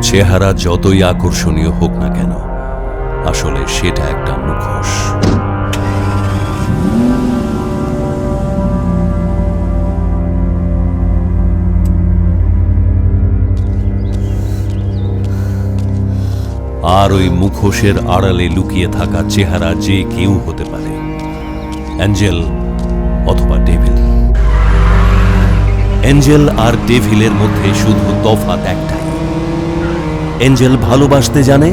চেহারা যতই আকর্ষণীয় হোক না কেন, আসলে সেটা একটা মুখোশ। আর ওই মুখোশের আড়ালে লুকিয়ে থাকা চেহারা যে কেউ হতে পারে, অ্যাঞ্জেল অথবা ডেভিল। অ্যাঞ্জেল আর ডেভিলের মধ্যে শুধু তফাৎ একটাই, অ্যাঞ্জেল ভালোবাসতে জানে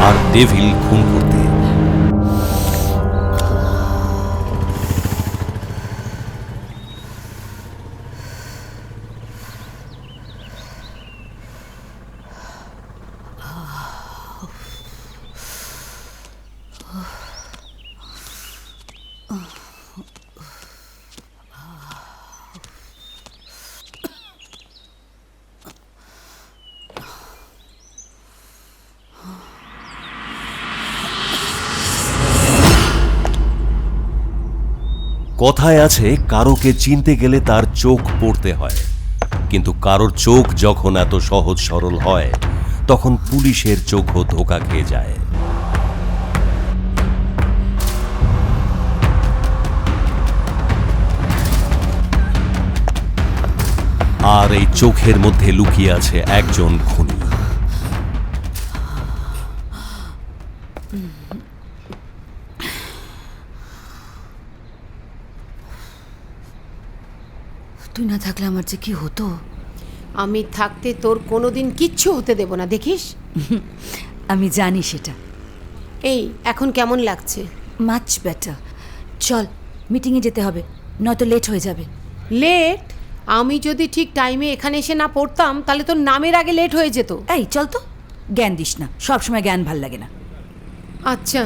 আর ডেভিল খুন করতে। কথায় আছে, কারোকে চিনতে গেলে তার চোখ পড়তে হয়, কিন্তু কারোর চোখ যখন এত সহজ সরল হয়, তখন পুলিশের চোখও ধোঁকা খেয়ে যায়। আর এই চোখের মধ্যে লুকিয়ে আছে একজন খুনি। তুই না থাকলে আমার যে কি হতো। আমি থাকতে তোর কোনোদিন কিচ্ছু হতে দেব না, দেখিস। আমি জানি সেটা। এই এখন কেমন লাগছে? Much better. চল, মিটিংয়ে যেতে হবে, নয়তো লেট হয়ে যাবে। লেট? আমি যদি ঠিক টাইমে এখানে এসে না পড়তাম তাহলে তোর নামের আগে লেট হয়ে যেত। এই চল তো, জ্ঞান দিস না, সবসময় জ্ঞান ভাল লাগে না। আচ্ছা,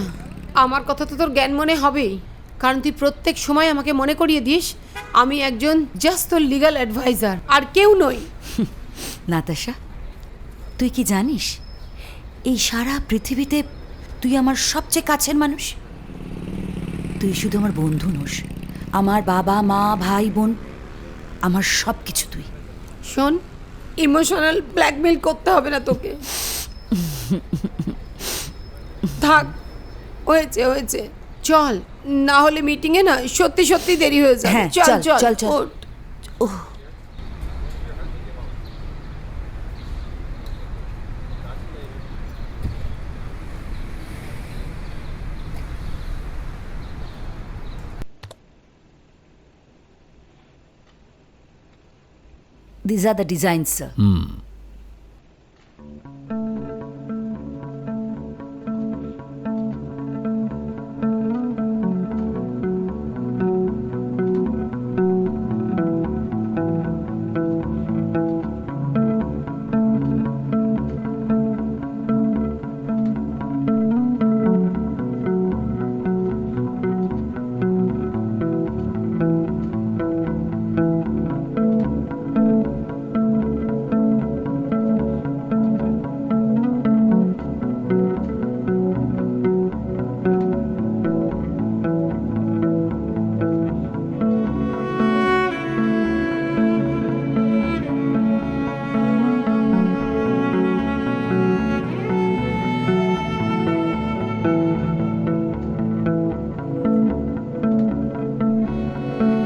আমার কথা তো তোর জ্ঞান মনে হবেই, কারণ তুই প্রত্যেক সময় আমাকে মনে করিয়ে দিস আমি একজন জাস্ট তোর লিগ্যাল অ্যাডভাইজার, আর কেউ নই। নাতাশা, তুই কি জানিস এই সারা পৃথিবীতে তুই আমার সবচেয়ে কাছের মানুষ। তুই শুধু আমার বন্ধু নোস, আমার বাবা মা ভাই বোন, আমার সব কিছু তুই। শোন, ইমোশনাল ব্ল্যাকমেল করতে হবে না তোকে। থাক, হয়েছে হয়েছে, চল, না হলে মিটিংয়ে না সত্যি সত্যি দেরি হয়ে যাবে। হ্যাঁ, চল চল, চল চল, চল। ওঠ। ওহ, these are the designs, sir.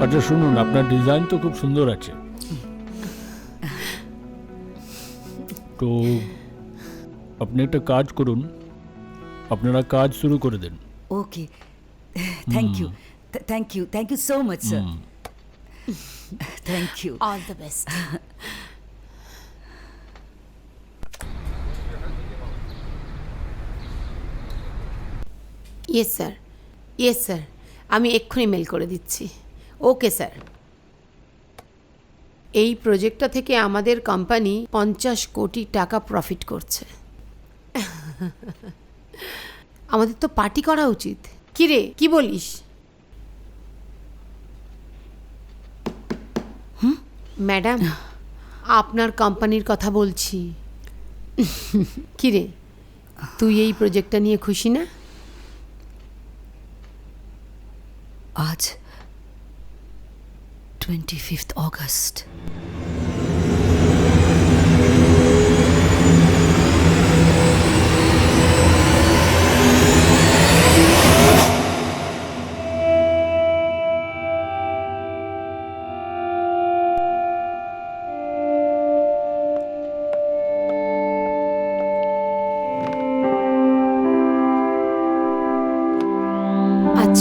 আচ্ছা শুনুন, আপনার ডিজাইন তো খুব সুন্দর আছে, তো আপনি একটা কাজ করুন, আপনারা কাজ শুরু করে দেন। Okay, thank you, thank you, thank you so much, sir. Thank you. All the best. Yes sir, yes sir, আমি এক্ষুনি মেল করে দিচ্ছি। Okay sir. এই প্রজেক্টটা থেকে আমাদের কোম্পানি 50 কোটি টাকা প্রফিট করছে। আমাদের তো পার্টি করা উচিত। কি রে, কি বলিস? ম্যাডাম, আপনার কোম্পানির কথা বলছি। কি রে, তুই এই প্রজেক্টটা নিয়ে খুশি না? আজ 25th August।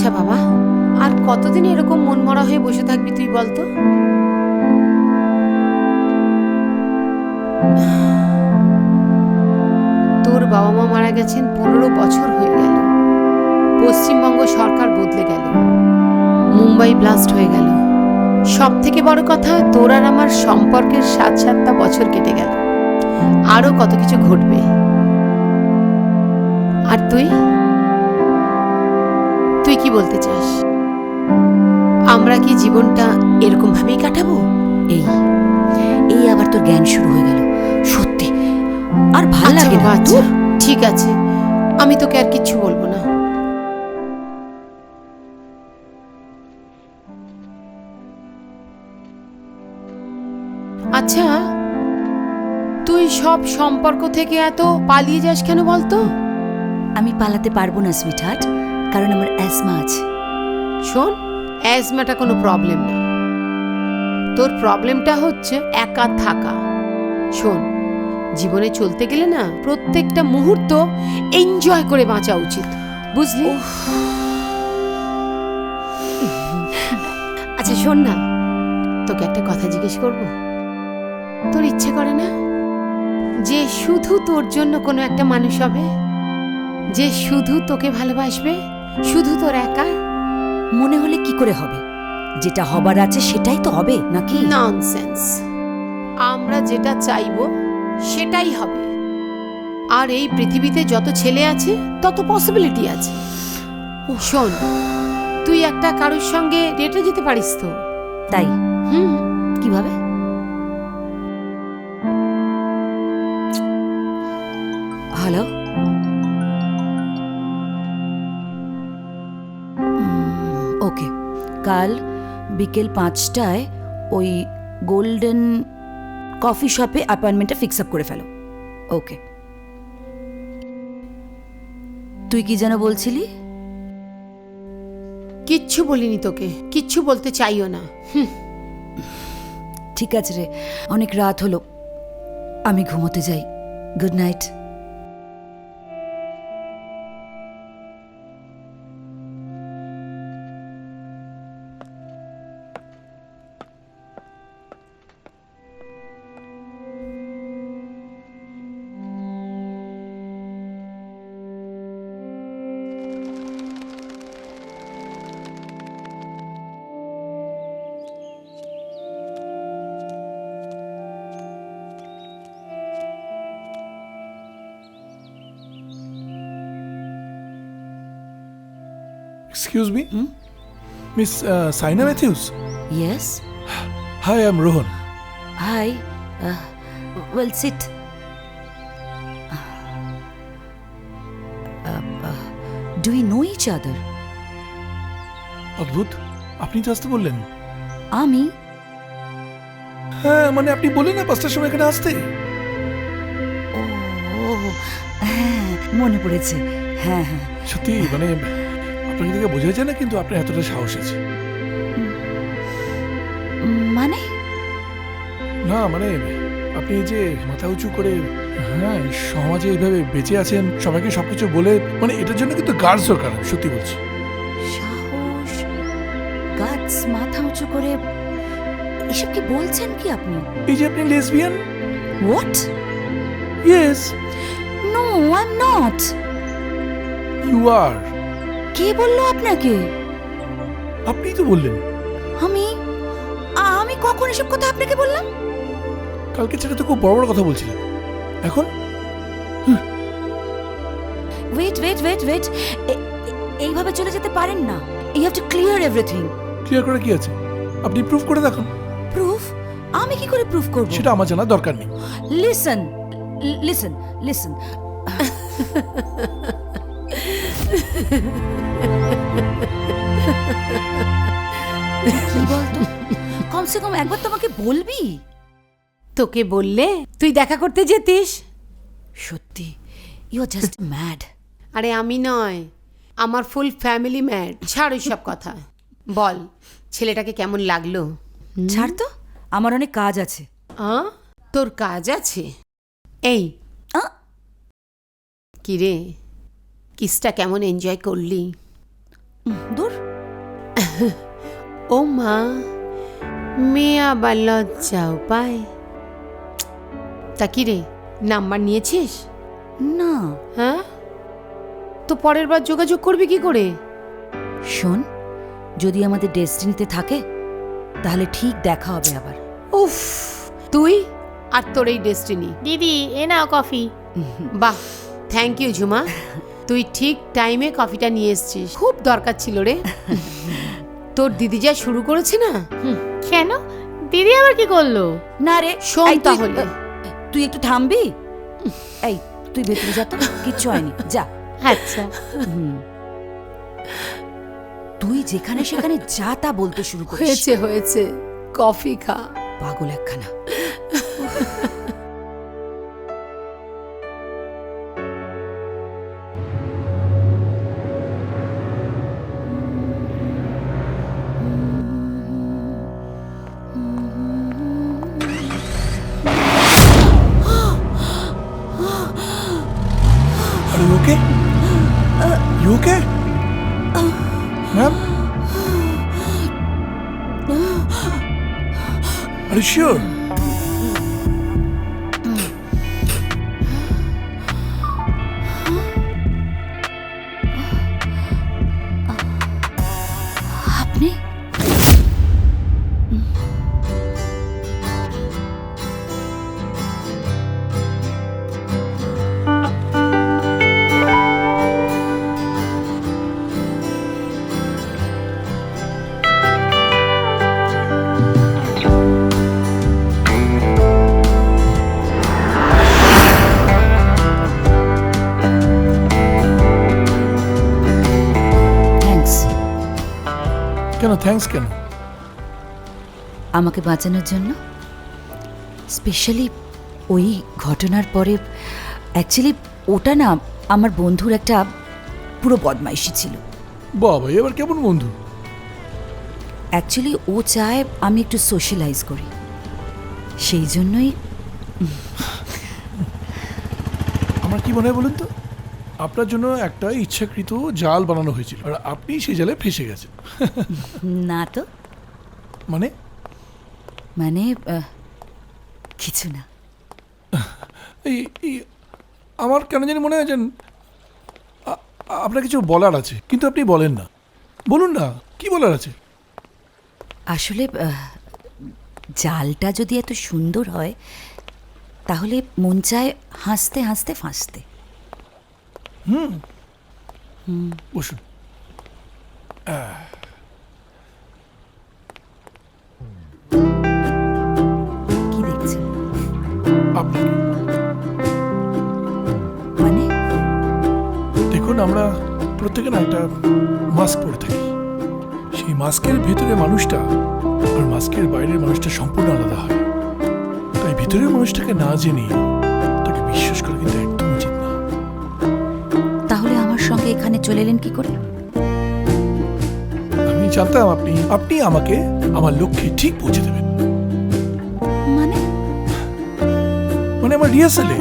আচ্ছা বাবা, আর কতদিন এরকম মনমরা হয়ে বসে থাকবি তুই বলতো? তোর বাবা মা মারা গেছেন 15 বছর হয়ে গেল। পশ্চিমবঙ্গ সরকার বদলে গেল, মুম্বাই ব্লাস্ট হয়ে গেল, সব থেকে বড় কথা তোর আর আমার সম্পর্কের 7-7টা বছর কেটে গেল, আরো কত কিছু ঘটবে। আর তুই তুই কি বলতে চাস? আমরা কি জীবনটা এরকম ভাবেই কাটাবো? এই এই আবার তোর জ্ঞান শুরু হয়ে গেল, সত্যি আর ভাল আচ্ছা লাগে বাবা, না। আচ্ছা ঠিক আছে, আমি তোকে আর কিচ্ছু বলবো না। আচ্ছা, তুই সব সম্পর্ক থেকে এত পালিয়ে যাস কেন বলতো? আমি পালাতে পারবো না সুইটহার্ট, কারণ আমার অ্যাজমা আছে। শোন, অ্যাজমাটা কোনো প্রবলেম না, তোর প্রবলেমটা হচ্ছে একা থাকা। শোন, জীবনে চলতে গেলে না প্রত্যেকটা মুহূর্ত এনজয় করে বাঁচা উচিত, বুঝলি? আচ্ছা শোন না, তোকে একটা কথা জিজ্ঞেস করব। তোর ইচ্ছে করে না যে শুধু তোর জন্য কোনো একটা মানুষ হবে, যে শুধু তোকে ভালোবাসবে, শুধু তোর একা? মনে হলে কি করে হবে? যেটা হবার আছে সেটাই তো হবে, নাকি? ননসেন্স। আমরা যেটা চাইবো সেটাই হবে। আর এই পৃথিবীতে যত ছেলে আছে তত পসিবিলিটি আছে। শোন, তুই একটা কারোর সঙ্গে ডেটে যেতে পারিস তো। তাই? কিভাবে? হ্যালো, ওকে, কাল বিকেল 5টায় ওই গোল্ডেন কফি শপে অ্যাপয়েন্টমেন্টটা ফিক্স আপ করে ফেলো। ওকে। তুই কি যেন বলছিলি? কিচ্ছু বলিনি তোকে, কিচ্ছু বলতে চাইও না। ঠিক আছে রে, অনেক রাত হলো, আমি ঘুমোতে যাই। Good night. Excuse me? Miss Saina Matthews? Yes. Hi, I'm Rohan. Hi. Well, sit. Do we know each other? অদ্ভুত, আপনি তো আসতে বললেন। আমি? হ্যাঁ, মানে আপনি বললেন না 5টার সময় এখানে আসতে। ও হ্যাঁ, মনে পড়েছে। হ্যাঁ হ্যাঁ। সত্যি মানে আপনাকে দেখে বোঝা যায় না, কিন্তু আপনার এতটা সাহস আছে। মানে? না মানে আপনি এই যে মাথা উঁচু করে হ্যাঁ সমাজে এইভাবে বেঁচে আছেন, সবাইকে সবকিছু বলে, মানে এটার জন্য কিন্তু গার্ডস দরকার, সত্যি বলছি। সাহস, গাছ, মাথা উঁচু করে, এসব কি বলছেন কি আপনি? এই যে আপনি lesbian. What? Yes, no, I am not. You are. কে বললো আপনাকে? আপনিই তো বললেন। আমি আমি কখন এসব কথা আপনাকে বললাম? কালকে ছেলে তো খুব বড় বড় কথা বলছিলেন, এখন ওয়েট ওয়েট ওয়েট ওয়েট, এইভাবে চলে যেতে পারেন না। You have to clear everything. Clear করে কি আছে? আপনি প্রুফ করে দেখান। প্রুফ? আমি কি করে প্রুফ করব? সেটা আমার জানা দরকার নেই। লিসেন লিসেন লিসেন, কি বলতো? কমসে কম একবার তোমাকে বলবি। তোকে বললে তুই দেখা করতে যেতিস। সত্যি, ইউ আর জাস্ট ম্যাড। আরে আমি নয়, আমার ফুল ফ্যামিলি ম্যাড। ছাড় সব কথা, বল ছেলেটাকে কেমন লাগলো? ছাড় তো, আমার অনেক কাজ আছে। তোর কাজ আছে? এই আ? কি রে, কিসটা কেমন এনজয় করলি? দূর, ও মা, মেয়ে আবার লজ্জাও পায়। তা কি রে, নাম্বার নিয়েছিস? না। হ্যাঁ, তো পরের বার যোগাযোগ করবি কি করে? শোন, যদি আমাদের ডেস্টিনিতে থাকে তাহলে ঠিক দেখা হবে আবার। উফ, তুই আর তোর এই ডেস্টিনি। দিদি এ নাও কফি। বাহ, থ্যাংক ইউ ঝুমা, তুই ঠিক টাইমে কফিটা নিয়ে এসেছিস, খুব দরকার ছিল রে। তোর দিদি যা শুরু করেছে না। কেন, দিদি আবার কি করলো? না রে, শোন এই তুই- তাহলে। তুই একটু থামবি? এই তুই ভেতরে যা তো, কিচ্ছু হয়নি, যা। আচ্ছা, তুই যেখানে সেখানে যা তা বলতে শুরু করিস। হয়েছে হয়েছে, কফি খা। পাগল একখানা। Are you okay? You okay? Ma'am? Are you sure? আপনি? থ্যাঙ্কস কেন থ্যাঙ্কস কেন? আমাকে বাঁচানোর জন্য। স্পেশালি ওই ঘটনার পরে, অ্যাকচুয়ালি ওটা না আমার বন্ধুর একটা পুরো বদমাইশি ছিল। বাবা, এবার কেমন বন্ধু? অ্যাকচুয়ালি ও চায় আমি একটু সোশ্যালাইজ করি, সেই জন্যই। আমার কি মনে হয় বলুন তো, আপনার জন্য একটা ইচ্ছাকৃত জাল বানানো হয়েছিল আর আপনি সেই জালে ফেসে গেছেন। না তো, মানে মানে কিছু না। এই এই- আমার কেন জানি মনে হয় যেন আপনার কিছু বলার আছে, কিন্তু আপনি বলেন না। বলুন না, কি বলার আছে? আসলে জালটা যদি এত সুন্দর হয় তাহলে মন চায় হাসতে হাসতে ফাঁসতে। বসুন। কি দেখছেন? আপনাকে মানে দেখুন, আমরা প্রত্যেকে না একটা মাস্ক পরে থাকি। সেই মাস্কের ভেতরে মানুষটা আর মাস্কের বাইরের মানুষটা সম্পূর্ণ আলাদা হয়। তাই ভিতরের মানুষটাকে না জেনে তাকে বিশ্বাস করা কিন্তু একদম উচিত না। তাহলে আমার সঙ্গে এখানে চলে এলেন কি করে? আমি জানতাম আপনি আমাকে আমার লক্ষ্যে ঠিক পৌঁছে দেবেন। মানে মানে আমার রিহার্সালে,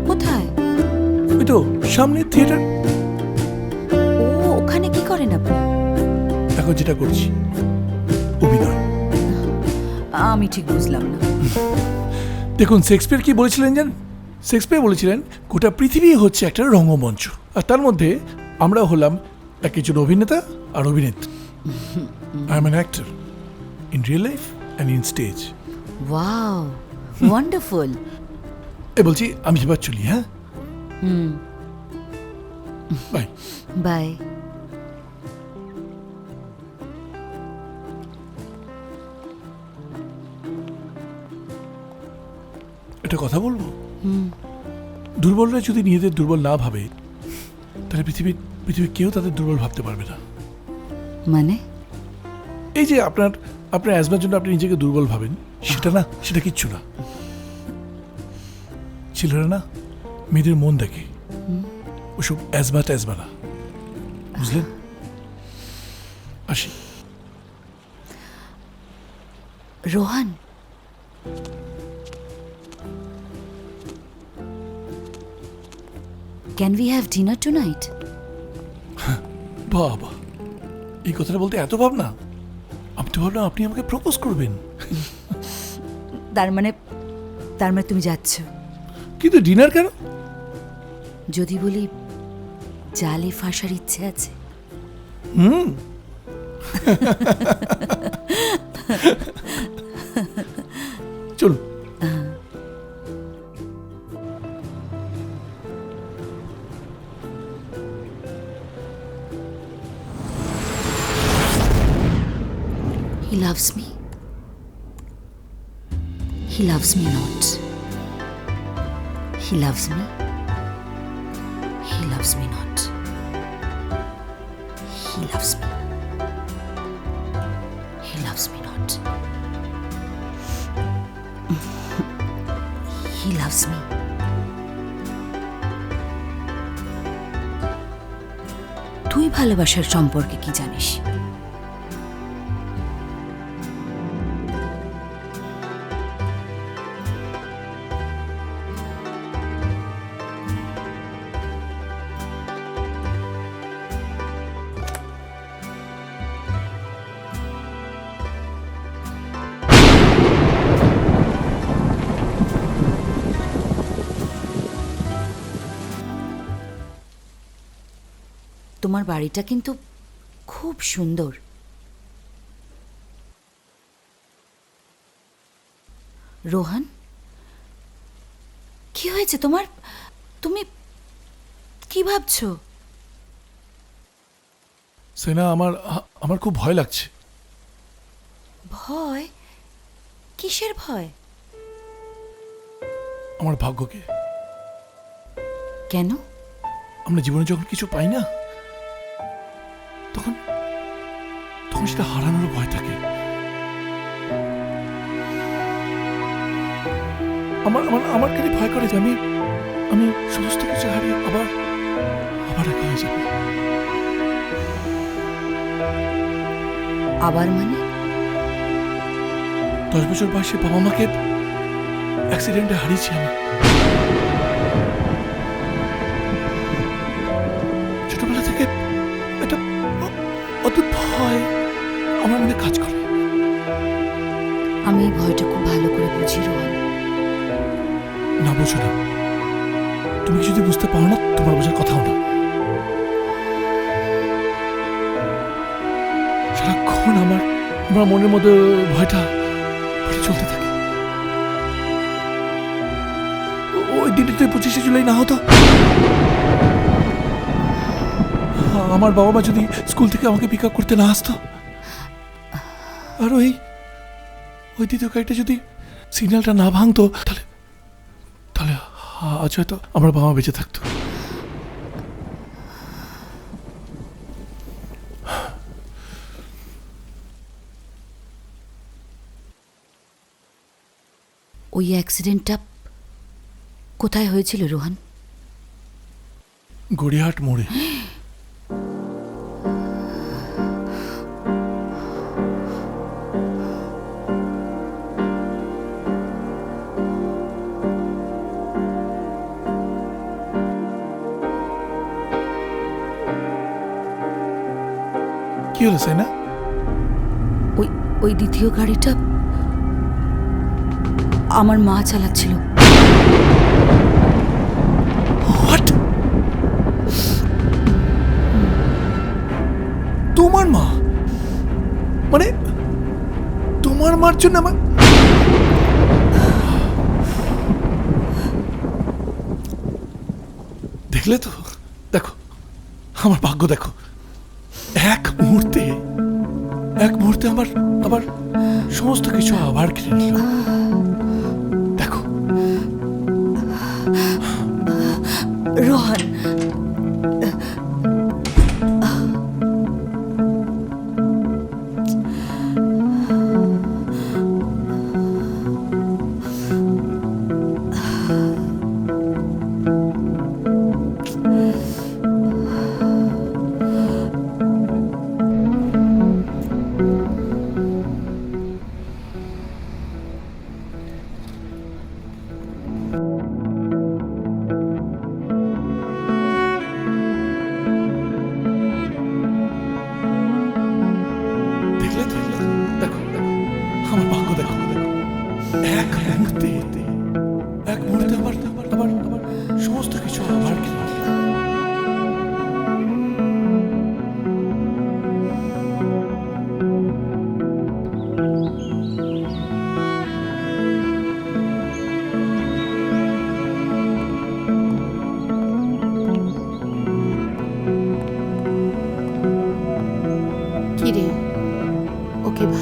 কোথায়? ওই তো সামনে থিয়েটার। ও ওখানে কি করেন আপনি? এখন যেটা করছি অভিনয়। আমি ঠিক বুঝলাম না। দেখুন, শেক্সপিয়ার কি বলেছিলেন জানেন? শেক্সপিয়ার বলেছিলেন গোটা পৃথিবী হচ্ছে একটা রঙ্গমঞ্চ, আর তার মধ্যে আমরা হলাম একজন অভিনেতা আর অভিনেত্রী। I am an actor in real life and in stage. Wow, wonderful. বলছি আমি এবার চলি। হ্যাঁ, বাই। বাই। একটা কথা বলবো, দুর্বলরা যদি নিজেদের দুর্বল না ভাবে তাহলে পৃথিবীর কেউ তাদের দুর্বল ভাবতে পারবে না। মানে এই যে আপনার অ্যাজমার জন্য আপনি নিজেকে দুর্বল ভাবেন, সেটা কিচ্ছু না। ছেলেরা না মেয়েদের মন দেখে, ওসব অ্যাজমা না, বুঝলেন? আসি। Rohan, can we have dinner tonight? বাবা, এই কথাটা বলতে এত ভাবনা। তো ভাবলাম আপনি আমাকে প্রপোজ করবেন। তার মানে তুমি যাচ্ছ? কিন্তু ডিনার কেন? যদি বলি জালে ফাঁসার ইচ্ছে আছে। চলো। He loves me. He loves me not. He loves me. He loves me not. He loves me. He loves me not. He loves me. তুই ভালোবাসার সম্পর্কে কি জানিস? তোমার বাড়িটা কিন্তু খুব সুন্দর। রোহন, কি হয়েছে তোমার? তুমি কি ভাবছো? সেনা, আমার খুব ভয় লাগছে। ভয়? কিসের ভয়? আমার ভাগ্যকে। কেন? আমরা জীবনে যখন কিছু পাই না, তখন সেটা হারানোর ভয় থাকে। আমার খালি ভয় করে যে আমি সমস্ত কিছু হারিয়ে আবার একা হয়ে যাব। আবার মানে? 10 বছর বয়সে বাবা মাকে অ্যাক্সিডেন্টে হারিয়েছি আমি। ছোটবেলা থেকে একটা অদ্ভুত ভয় আমার মনে কাজ করে। আমি এই ভয়টা খুব ভালো করে বুঝি রোহন। না, বোঝো না। তুমি যদি বুঝতে পারো না, তোমার বোঝার কথাও না। সারাক্ষণ আমার মনের মধ্যে ভয়টা চলতে থাকে। ওই দিনটা যদি 25শে জুলাই না হতো, আমার বাবা মা যদি স্কুল থেকে আমাকে পিক আপ করতে না আসতো, আর ওই দ্বিতীয় গাড়িটা যদি সিগন্যালটা না ভাঙতো, তাহলে আজ হয়তো আমার বাবা মা বেঁচে থাকতো। ওই অ্যাক্সিডেন্টটা কোথায় হয়েছিল রোহন? গড়িয়াহাট মোড়ে। কি হলো সেনা? ওই দ্বিতীয় গাড়িটা আমার মা চালাচ্ছিল। হোয়াট? তোমার মা? মানে তোমার মার জন্য আমার দেখলে তো? দেখো আমার ভাগ্য, দেখো এক মুহূর্তে আবার সমস্ত কিছু আবার কিনে নিল। দেখো রোহন,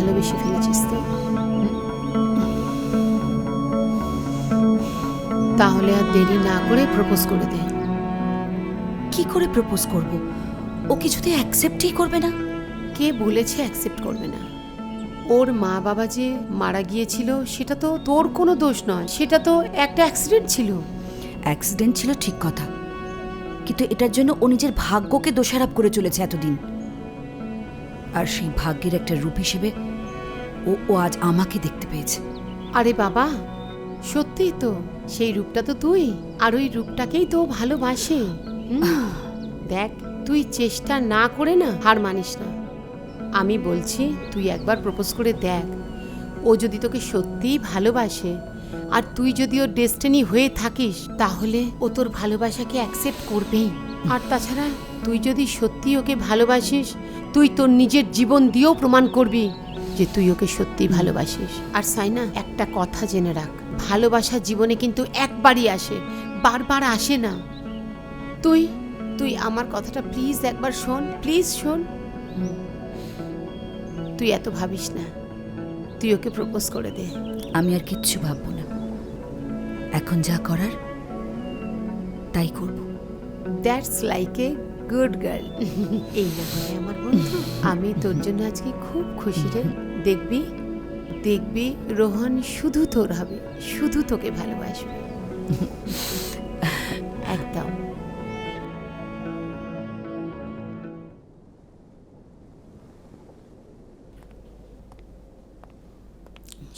ভালোবেসে ফেলেছিস তো? তাহলে আর দেরি না করে প্রপোজ করে দে। কি করে প্রপোজ করব? ও কিছুতে অ্যাকসেপ্টই করবে না। কে বলেছে অ্যাকসেপ্ট করবে না? ওর মা বাবা যে মারা গিয়েছিল সেটা তো তোর কোনো দোষ নয়, সেটা তো একটা অ্যাক্সিডেন্ট ছিল। অ্যাক্সিডেন্ট ছিল ঠিক কথা, কিন্তু এটার জন্য ও নিজের ভাগ্যকে দোষারোপ করে চলেছে এতদিন। আর সেই ভাগ্যের একটা রূপ হিসেবে ও আজ আমাকে দেখতে পেয়েছে। আরে বাবা, সত্যিই তো সেই রূপটা তো তুই, আর ওই রূপটাকেই তো ভালোবাসে। দেখ, তুই চেষ্টা না করে না হার মানিস না। আমি বলছি তুই একবার প্রপোজ করে দেখ। ও যদি তোকে সত্যিই ভালোবাসে আর তুই যদি ওর ডেস্টিনি হয়ে থাকিস, তাহলে ও তোর ভালোবাসাকে অ্যাকসেপ্ট করবেই। আর তাছাড়া তুই যদি সত্যি ওকে ভালোবাসিস, তুই তোর নিজের জীবন দিয়েও প্রমাণ করবি যে তুই ওকে সত্যি ভালোবাসিস। আর সাইনা, একটা কথা জেনে রাখ, ভালোবাসা জীবনে কিন্তু একবারই আসে, বারবার আসে না। তুই তুই আমার কথাটা প্লিজ একবার শোন, প্লিজ শোন। তুই এত ভাবিস না, তুই ওকে প্রপোজ করে দে। আমি আর কিচ্ছু ভাববো না, এখন যা করার তাই করব। That's like a good girl. এই না হয় আমার বন্ধু, আমি তোর জন্য আজকে খুব খুশি রে। দেখবি দেখবি রোহন শুধু তোর হবে, শুধু তোকে ভালোবাসবে। একদম।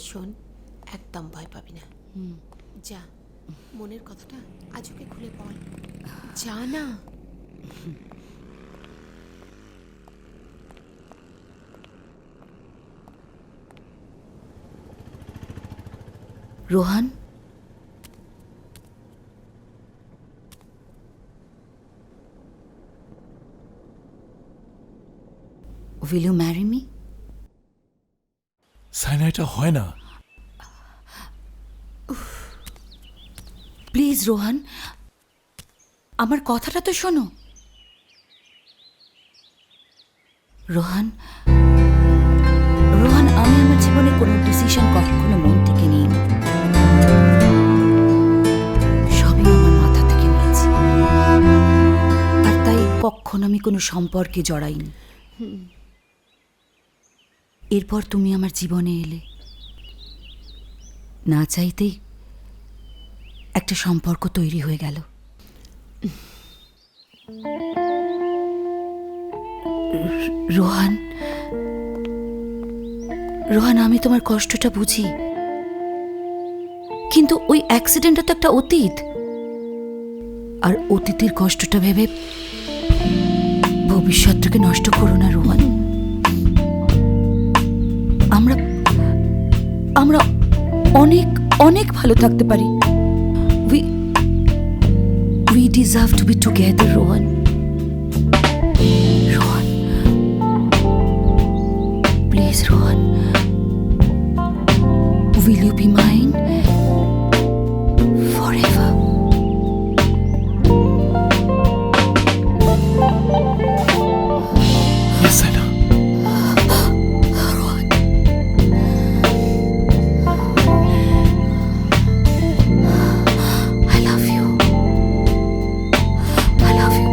শোন, একদম ভয় পাবি না। যা, মনের কথাটা আজ ওকে খুলে বল। যা না। Rohan, will you marry me? Saina, এটা হয় না। প্লিজ রোহান, আমার কথাটা তো শোনো। রোহান, রোহান, আমি আমার জীবনে কোনো ডিসিশন কখনো মন থেকে নিইনি, সবই আমার মাথা থেকে নিয়েছি। আর তাই কখনো আমি কোনো সম্পর্কে জড়াইনি। এরপর তুমি আমার জীবনে এলে, না চাইতেই একটা সম্পর্ক তৈরি হয়ে গেল। রোহান, রোহান, আমি তোমার কষ্টটা বুঝি, কিন্তু ওই অ্যাক্সিডেন্টটা তো একটা অতীত। আর অতীতের কষ্টটা ভেবে ভবিষ্যৎটাকে নষ্ট করো না রোহান। আমরা আমরা অনেক অনেক ভালো থাকতে পারি। We deserve to be together, Rohan. Rohan. Please, Rohan. Will you be mine forever? Yes, Saina. Rohan. I love you. I love you.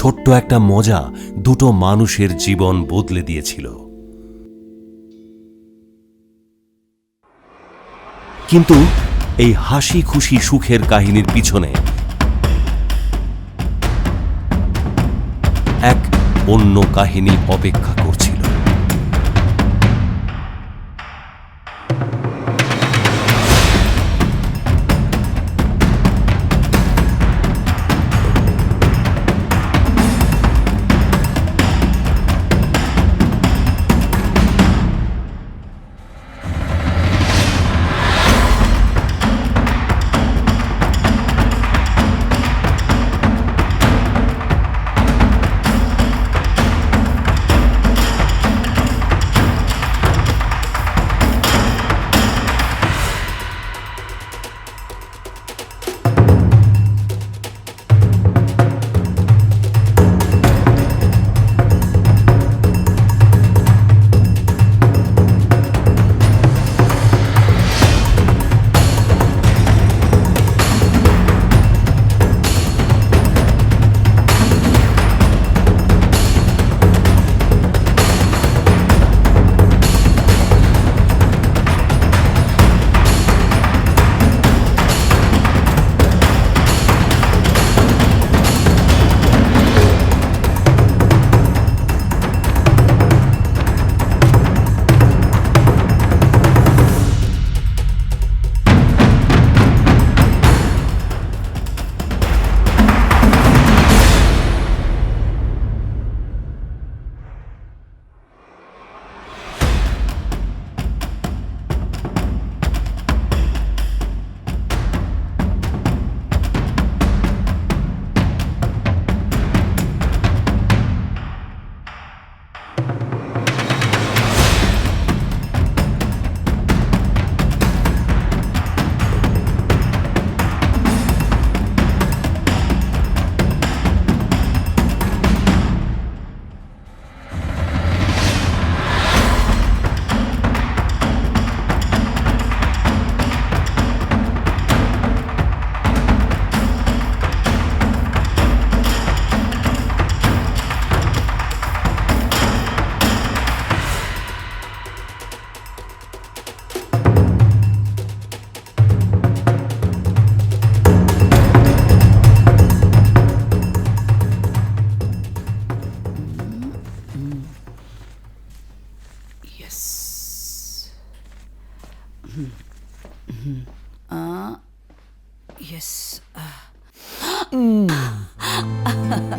ছোট্ট একটা মজা দুটো মানুষের জীবন বদলে দিয়েছিল। কিন্তু এই হাসি খুশি সুখের কাহিনীর পিছনে এক অন্য কাহিনী অপেক্ষা করছিল।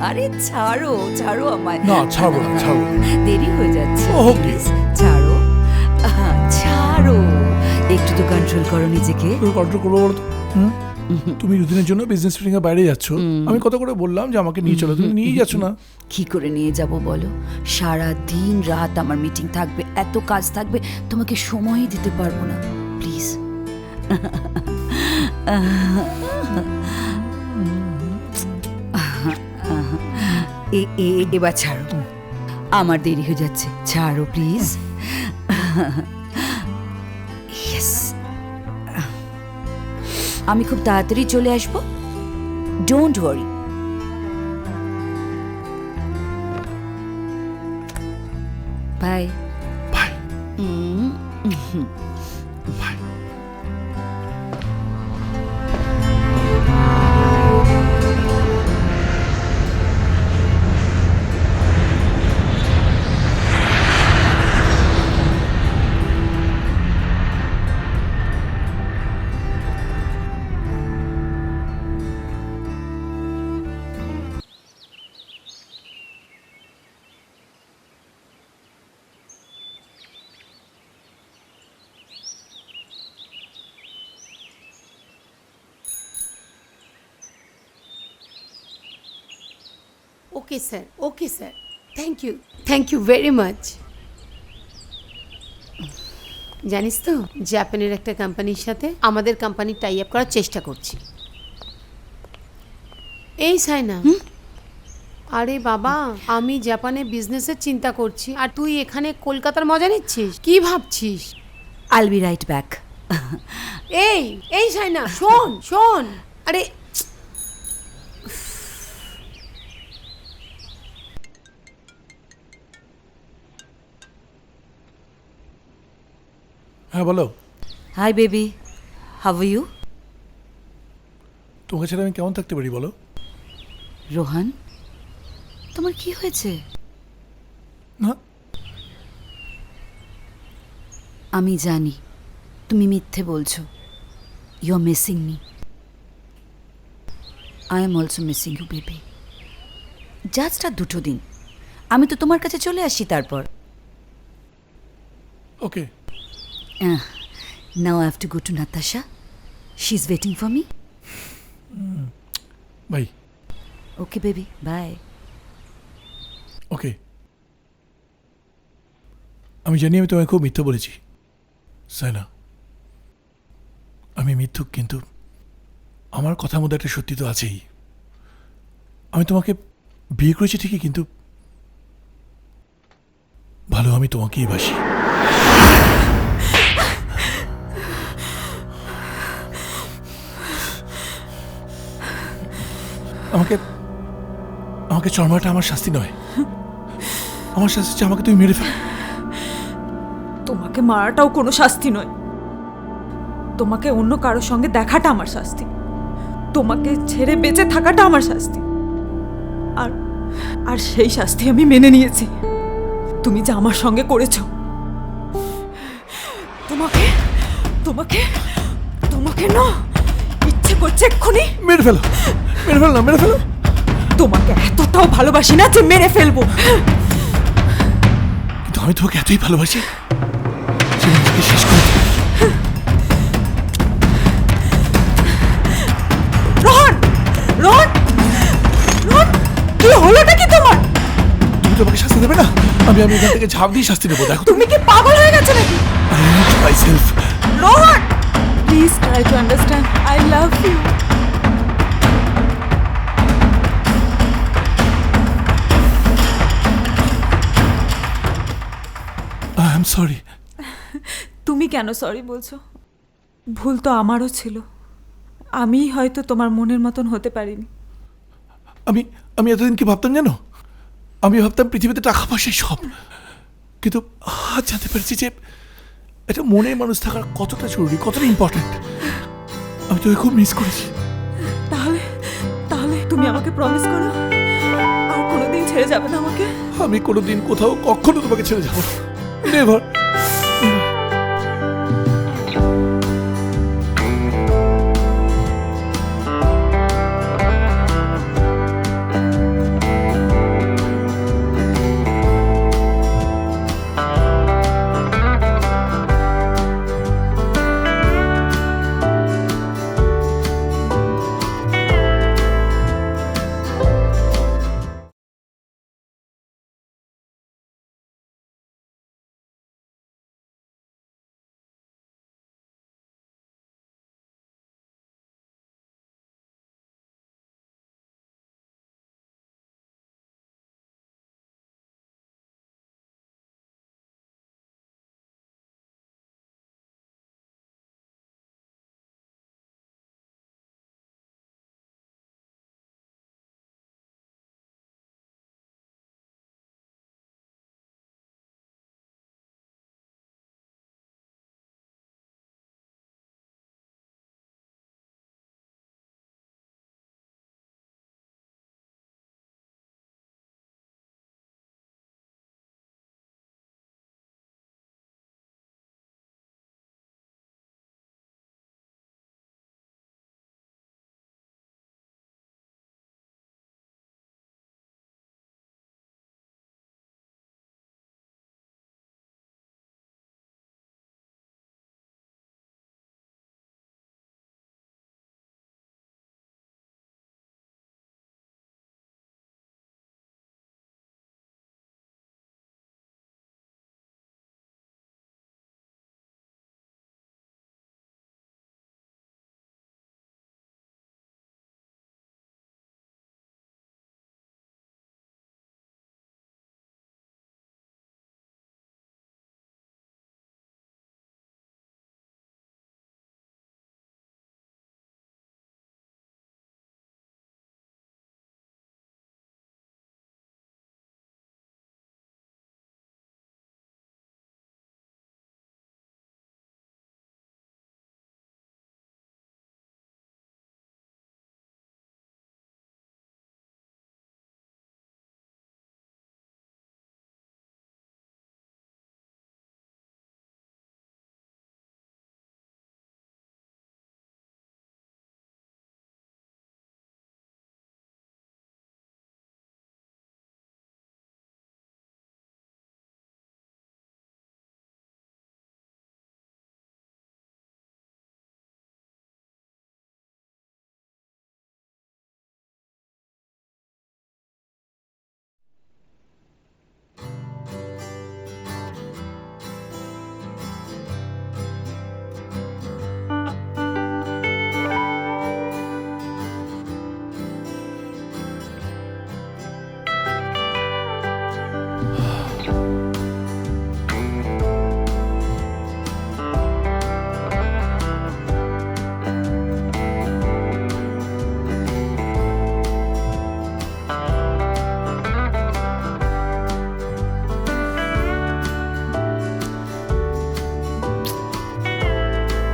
আরে ছাড়ো ছাড়ো আমায়, না ছাড়বো না, ছাড়বো না। দেরি হয়ে যাচ্ছে। ওকে। Please, ছাড়ো ছাড়ো, একটু তো কন্ট্রোল করো নিজেকে। কন্ট্রোল করবো বলো তো? তুমি দুদিনের জন্য বিজনেস মিটিং এর বাইরে যাচ্ছ, আমি কত করে বললাম যে আমাকে নিয়ে চলো, তুমি নিয়ে যাচ্ছ না। কি করে নিয়ে যাব বলো? সারা দিন রাত আমার মিটিং থাকবে, এত কাজ থাকবে, তোমাকে সময়ই দিতে পারবো না। প্লিজ। এবার ছাড়ো, আমার দেরি হয়ে যাচ্ছে, ছাড়ো প্লিজ। আমি খুব তাড়াতাড়ি চলে আসবো, ডোন্ট ওয়ারি। বাই ভাই ভাই okay sir, okay sir, thank you very much. জানিস তো, জাপানের একটা কোম্পানির সাথে আমাদের কোম্পানি টাই আপ করার চেষ্টা করছি। এই সাইনা, আরে বাবা, আমি জাপানে বিজনেসের চিন্তা করছি আর তুই এখানে কলকাতার মজা নিচ্ছিস, কি ভাবছিস? I'll be right back. এই সাইনা, শোন, আরে হ্যাঁ বলো, hi baby, how are you? তোমাকে ছাড়া আমি কেমন থাকতে পারি বলো? রোহান, তোমার কি হয়েছে? না, আমি জানি তুমি মিথ্যে বলছো। You are missing me. I am also missing you baby. Just আর 2 দিন, আমি তো তোমার কাছে চলে আসি তারপর। Okay, now I have to go to Natasha. She is waiting for me. Bye. Okay baby, bye. Okay, আমি জানি আমি তোমায় খুব মিথ্যা বলেছি সাইনা, আমি মিথ্যুক, কিন্তু আমার কথার মধ্যে একটা সত্যি তো আছেই। আমি তোমাকে বিয়ে করেছি ঠিকই, কিন্তু ভালো আমি তোমাকেই বাসি। আমাকে আমাকে চড়মাটা আমার শাস্তি নয়, আমার শাস্তি হচ্ছে আমাকে তুমি মেরে ফেলো। তোমাকে মারাটাও কোনো শাস্তি নয়, তোমাকে অন্য কারোর সঙ্গে দেখাটা আমার শাস্তি, তোমাকে ছেড়ে বেঁচে থাকাটা আমার শাস্তি। আর আর সেই শাস্তি আমি মেনে নিয়েছি। তুমি যা আমার সঙ্গে করেছো, তোমাকে তোমাকে তোমাকে না ইচ্ছে করছে এক্ষুনি মেরে ফেলো, মেরে ফেলো না, মেরে ফেলো। তোমাকে এতটাও ভালোবাসি না যে মেরে ফেলবো। কিন্তু আমি তোমাকে এতই ভালোবাসি যে আমি নিজেকে শেষ করে দিই। রোহন, রোহন, রোহন, কি হলোটা কি তোমার? তুমি তো আমাকে শাস্তি দেবে না, আমি এখান থেকে ঝাঁপ দিয়ে শাস্তি দেবো। দেখো তুমি কি পাগল হয়ে গেছো নাকি? I hate myself. Rohan, please try to understand, I love you. I am sorry. তুমি কেন সরি বলছো? ভুল তো আমারও ছিল, আমি হয়তো তোমার মনের মতন হতে পারিনি। আমি এতদিন কি ভাবতাম জানো? আমি ভাবতাম পৃথিবীতে টাকা পয়সাই সব, কিন্তু আজ জানতে পেরেছি যে এটা মনের মানুষ থাকার কতটা জরুরি, কতটা ইম্পর্ট্যান্ট। আমি তোকে খুব মিস করেছি। তাহলে তাহলে তুমি আমাকে প্রমিস করো আর কোনোদিন ছেড়ে যাবে না আমাকে? আমি কোনোদিন কোথাও কখনো তোমাকে ছেড়ে যাবো না, নেভার।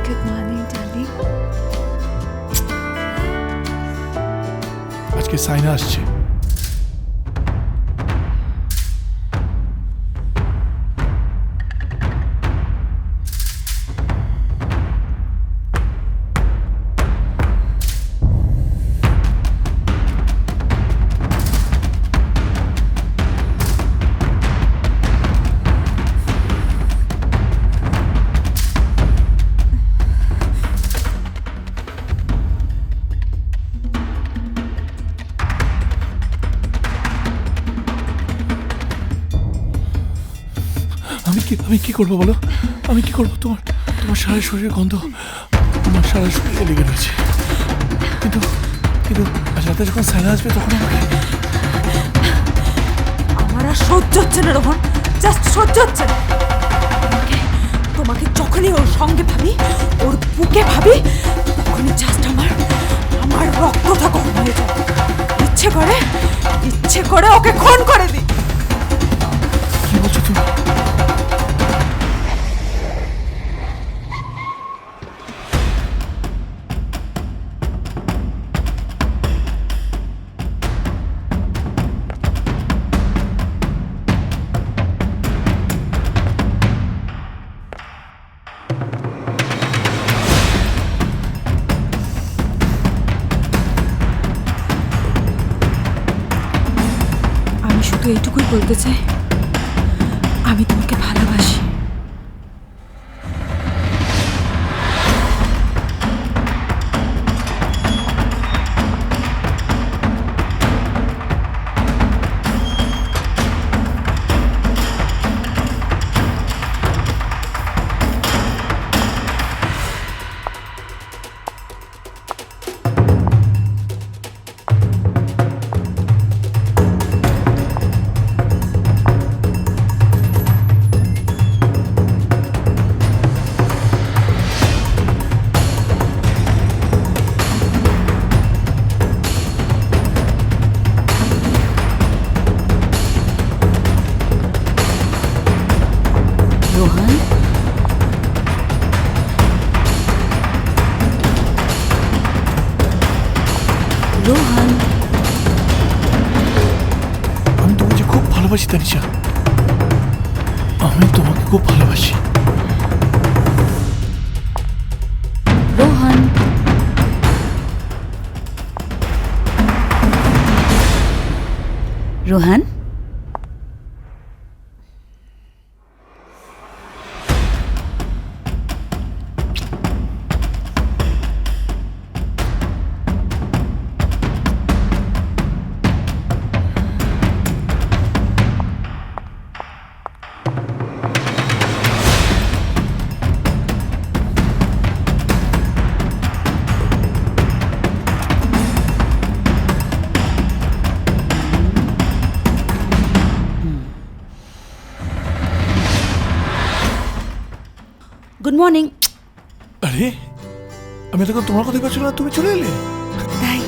Good morning darling. আজকে সাইনা আসছে। আমি কি করবো বলো? আমি কি করবো? তোমার সারা শরীরের গন্ধ আমার সারা শরীরে লেগে রয়েছে। কিন্তু কিন্তু আজ রাতে যখন সাইনা আসবে তখন আমাকে আমার আর সহ্য হচ্ছে না রোহন, জাস্ট সহ্য হচ্ছে না। তোমাকে যখনই ওর সঙ্গে ভাবি, ওর বুকে ভাবি, তখনই জাস্ট আমার রক্তটা গরম হয়ে যায়। ইচ্ছে করে ওকে খুন করে দিই। কি বলছো তুমি? আমি শুধু এইটুকুই বলতে চাই, আমি তোমাকে ভালোবাসি। রোহন, রোহন, আমি তোমাকে খুব ভালোবাসি তানিশা। আমি তোমাকে খুব ভালোবাসি। Rohan, Rohan, good morning. আরে আমি এতক্ষণ তোমার কথাই পাচ্ছিল না, তুমি চলে এলে। তাই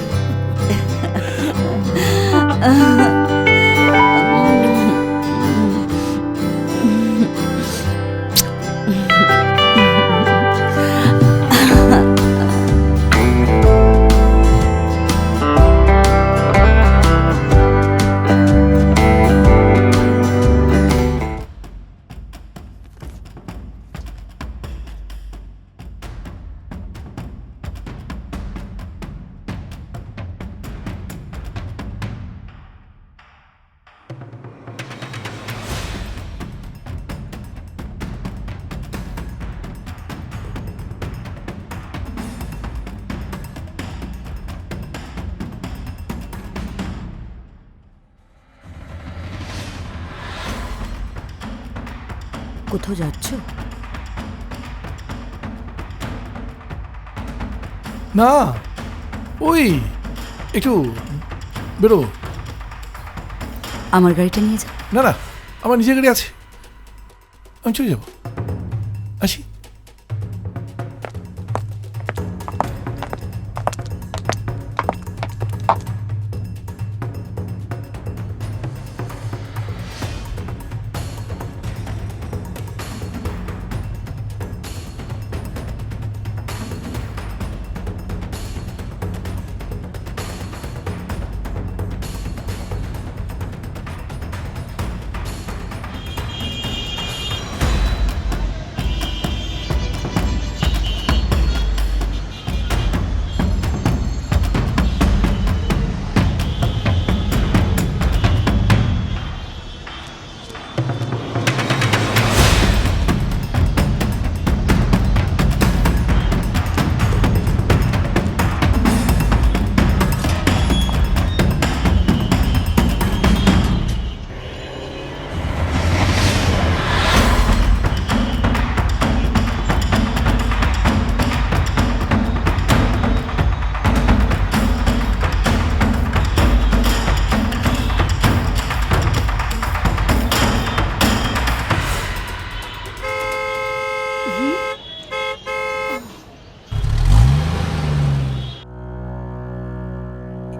কোথাও যাচ্ছ? না, ওই একটু বেরো। আমার গাড়িটা নিয়ে যা। না না, আমার নিজের গাড়ি আছে, আমি চলে যাবো। আসি।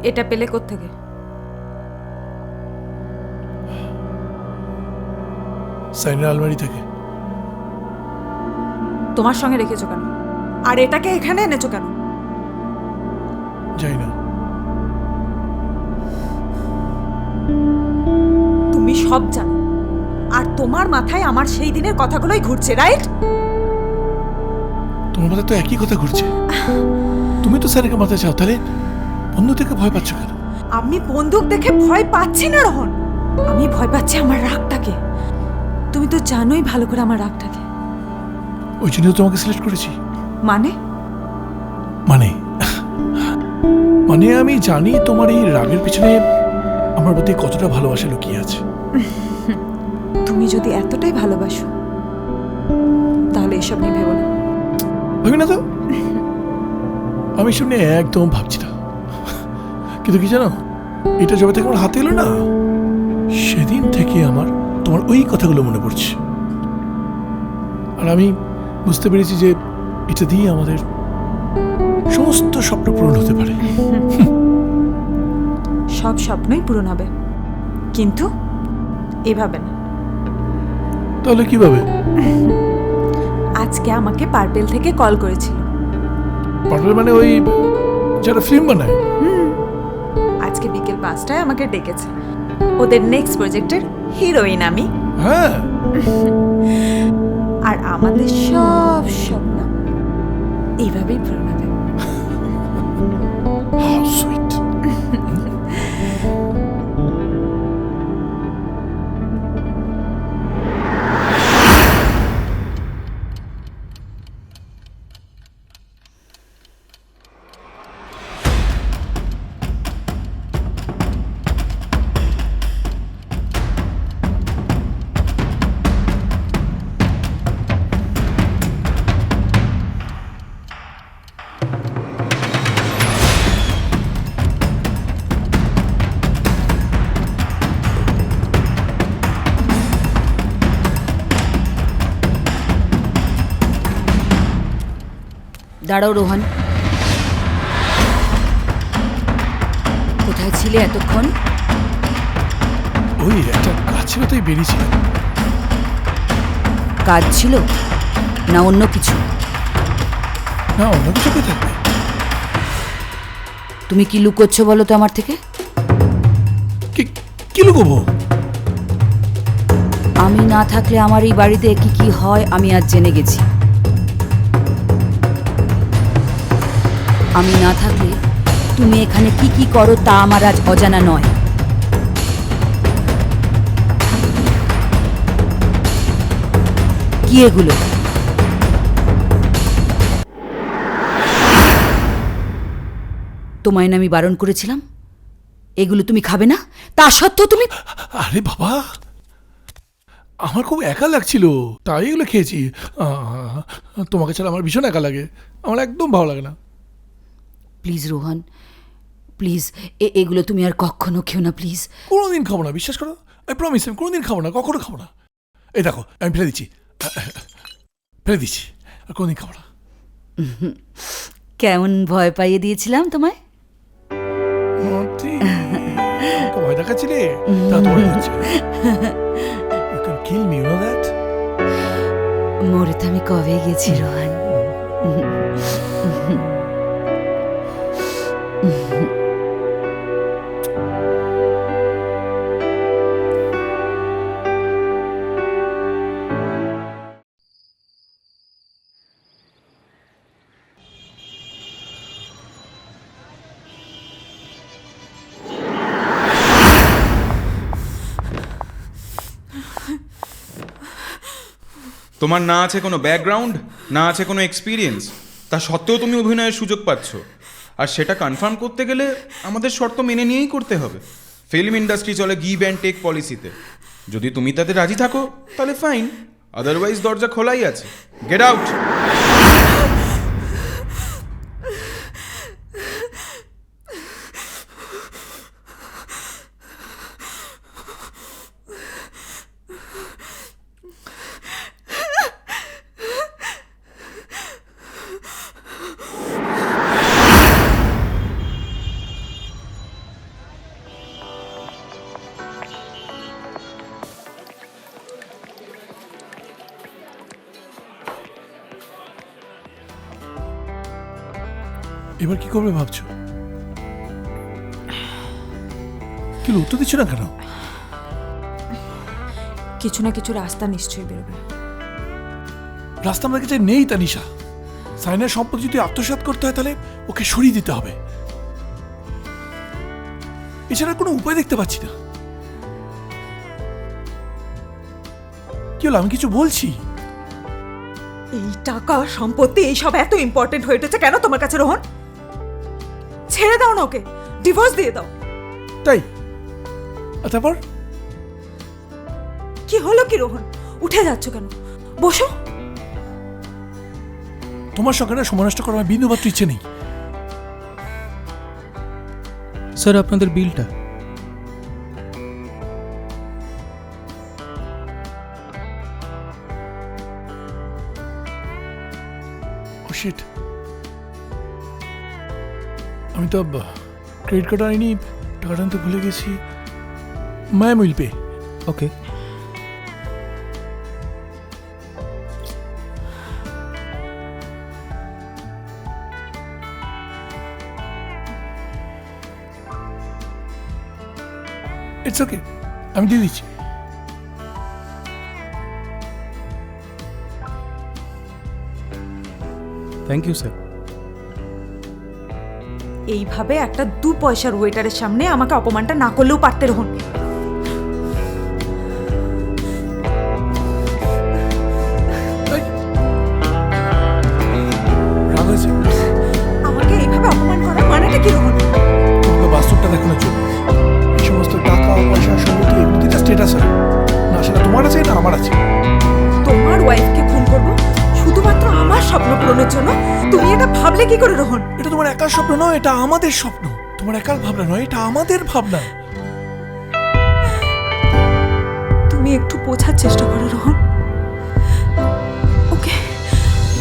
এটা পেলে কোত্থেকে? সাইনের আলমারি থেকে। তোমার সঙ্গে রেখেছো কেন? আর এটাকে এখানে এনেছো কেন? যাই না। তুমি সব জানো, আর তোমার মাথায় আমার সেই দিনের কথাগুলোই ঘুরছে, রাইট? তোমার মাথায় তো একই কথা ঘুরছে। তুমি তো স্যারকে মাথায় চাও, তাহলে বন্ধু থেকে ভয় পাচ্ছ কেন? আমি বন্দুক দেখে ভয় পাচ্ছি না রোহন, আমি ভয় পাচ্ছি আমার রাগটাকে। তুমি তো জানোই ভালো করে আমার রাগটাকে। ওই জন্য তো তোমাকে সিলেক্ট করেছি। মানে? মানে মানে আমি জানি তোমার এই রাগের পিছনে আমার প্রতি কতটা ভালোবাসা লুকিয়ে আছে। তুমি যদি এতটাই ভালোবাসো তাহলে এসব নিয়ে ভেবো না। ভাবি না তো, আমি এসব নিয়ে একদম ভাবছি না। কিন্তু কি জানো, এটা যবে থেকে আমার হাতে এলো না, সেদিন থেকে আমার তোমার ওই কথাগুলো মনে পড়ছে। আর আমি বুঝতে পেরেছি যে এটা দিয়ে আমাদের সমস্ত স্বপ্ন পূরণ হতে পারে। সব স্বপ্নই পূরণ হবে, কিন্তু এভাবে না। তাহলে কিভাবে? আজকে আমাকে পার্পেল থেকে কল করেছিল। পার্পেল মানে ওই যারা ফিল্ম বানায়? আজকে বিকেল 5টায় আমাকে ডেকেছে। ওদের নেক্সট প্রজেক্টের হিরোইন আমি। হ্যাঁ, আর আমাদের সব স্বপ্ন এইভাবেই পূরণ হবে। how sweet. দাঁড়াও রোহন, কোথায় ছিলে এতক্ষণ? ওই একটা কাজ ছিল তাই বেরিয়েছিলাম। কাজ ছিল না অন্য কিছু? না, অন্য কিছু কি থাকবে? তুমি কি লুকোচ্ছ বলো তো আমার থেকে? কি লুকোবো? আমি না থাকলে আমার এই বাড়িতে কি কি হয় আমি আজ জেনে গেছি। আমি না থাকলে তুমি এখানে কি কি করো তা আমার আজ অজানা নয়। কি এগুলো? তোমায় না আমি বারণ করেছিলাম এগুলো তুমি খাবে না, তা সত্ত্বেও তুমি। আরে বাবা, আমার খুব একা লাগছিল, তাই এগুলো খেয়েছি। তোমাকে ছাড়া আমার ভীষণ একা লাগে, আমার একদম ভালো লাগে না। প্লিজ রোহন, প্লিজ এগুলো তুমি আর কখনো খেও না প্লিজ। কোনোদিন খাবো না, বিশ্বাস করো, আই প্রমিস, আমি কোনোদিন খাবো না, কখনো খাবো না। এই দেখো আমি ফেলে দিচ্ছি, ফেলে দিচ্ছি, আর কোনোদিন খাবো না। কেমন ভয় পাইয়ে দিয়েছিলাম তোমায়? মতি, আমাকে ভয় দেখাচ্ছিলে? তা তো মনে হচ্ছে। You can kill me, you know that? মরে তো আমি কবে গেছি রোহন। তোমার না আছে কোনো ব্যাকগ্রাউন্ড, না আছে কোনো এক্সপিরিয়েন্স, তা সত্ত্বেও তুমি অভিনয়ের সুযোগ পাচ্ছ। আর সেটা কনফার্ম করতে গেলে আমাদের শর্ত মেনে নিয়েই করতে হবে। ফিল্ম ইন্ডাস্ট্রি চলে গিভ অ্যান্ড টেক পলিসিতে। যদি তুমি তাতে রাজি থাকো তাহলে ফাইন, আদারওয়াইজ দরজা খোলাই আছে। Get out. এবার কি করবে ভাবছো? কি উত্তর দিচ্ছ না কেন? কিছু না কিছু রাস্তা নিশ্চয়ই বেরোবে। রাস্তা আমাদের কাছে নেই তানিশা। সাইনার সম্পত্তি যদি আত্মসাৎ করতে হয় তাহলে ওকে সরিয়ে দিতে হবে, এছাড়া কোনো উপায় দেখতে পাচ্ছি না। কি হলো, আমি কিছু বলছি? এই টাকা সম্পত্তি এইসব এত ইম্পর্টেন্ট হয়ে উঠেছে কেন তোমার কাছে রোহন? ছেড়ে দাও না ওকে, ডিভোর্স দিয়ে দাও। তাই? আর তারপর কি হলো কি রোহন, উঠে যাচ্ছ কেন? বসো। তোমার সঙ্গে না সময় নষ্ট করার আমার বিন্দুমাত্র ইচ্ছে নেই। স্যার আপনাদের বিলটা। ও শিট, আমি তো ক্রেডিট কার্ড আনিনি, টাকাটা আনতে ভুলে গেছি। Ma'am will pay. Okay. It's okay, আমি দিয়ে দিচ্ছি। Thank you sir. এইভাবে একটা 2 পয়সার ওয়েটারের সামনে আমাকে অপমানটা না করলেও পারতে রোহন। রাগ হয়েছে? আমাকে এইভাবে অপমান করার মানেটা কি রোহন? তোমাকে বাস্তবটা দেখানোর জন্য। এই সমস্ত টাকা পয়সা সম্পত্তি এগুলো তো স্টেটাস হয় না, সেটা তোমার আছে না আমার আছে। তোমার ওয়াইফকে খুন করব শুধুমাত্র আমার স্বপ্ন পূরণের জন্য? তুমি এটা ভাবলে কি করে রোহন? এটা তোমার একার স্বপ্ন নয়, এটা আমাদের স্বপ্ন। তোমার একার ভাবনা নয়, এটা আমাদের ভাবনা। তুমি একটু বোঝার চেষ্টা করো রোহন। ওকে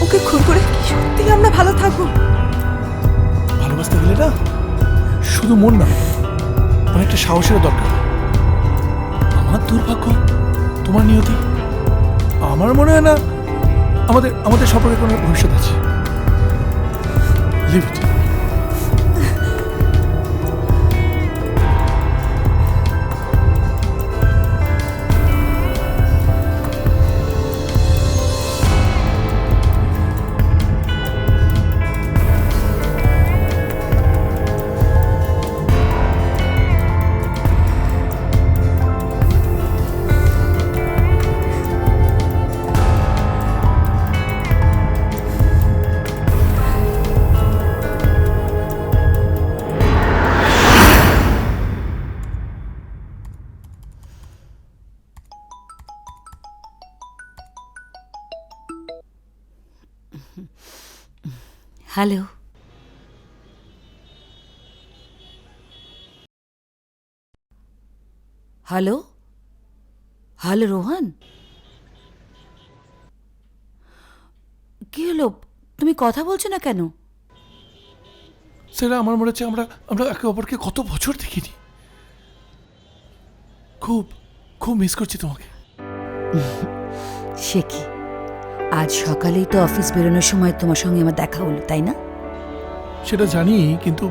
ওকে খুন করে কি সত্যি আমরা ভালো থাকবো? ভালোবাসতে গেলে না শুধু মন না, অনেকটা সাহসেরও দরকার। আমার দুর্ভাগ্য, তোমার নিয়তি। আমার মনে হয় না আমাদের আমাদের সম্পর্কে কোনো ভবিষ্যৎ আছে। Leave it. Hello, hello, hello Rohan, কি হলো? তুমি কথা বলছো না কেন? সেটা আমার মনে হচ্ছে আমরা আমরা একে অপরকে কত বছর দেখিনি। খুব খুব মিস করছি তোমাকে। সে কি, আজ সকালেই তো অফিস বেরোনোর সময় তোমার সঙ্গে আমার দেখা হলো, তাই না? সেটা জানি, কিন্তু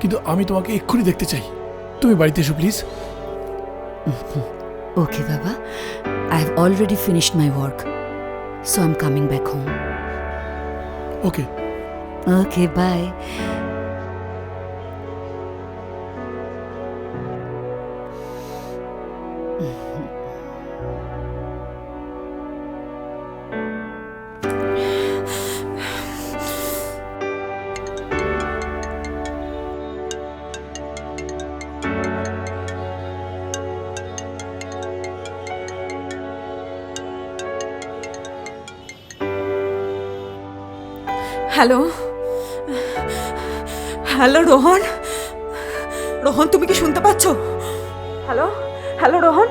কিন্তু আমি তোমাকে এক্ষুনি দেখতে চাই। তুমি বাড়িতে এসো প্লিজ। ওকে বাবা, I have already finished my work, so I am coming back home. Okay. Okay, bye. Hello, hello Rohan, Rohan তুমি কি শুনতে পাচ্ছ? হ্যালো, হ্যালো রোহন,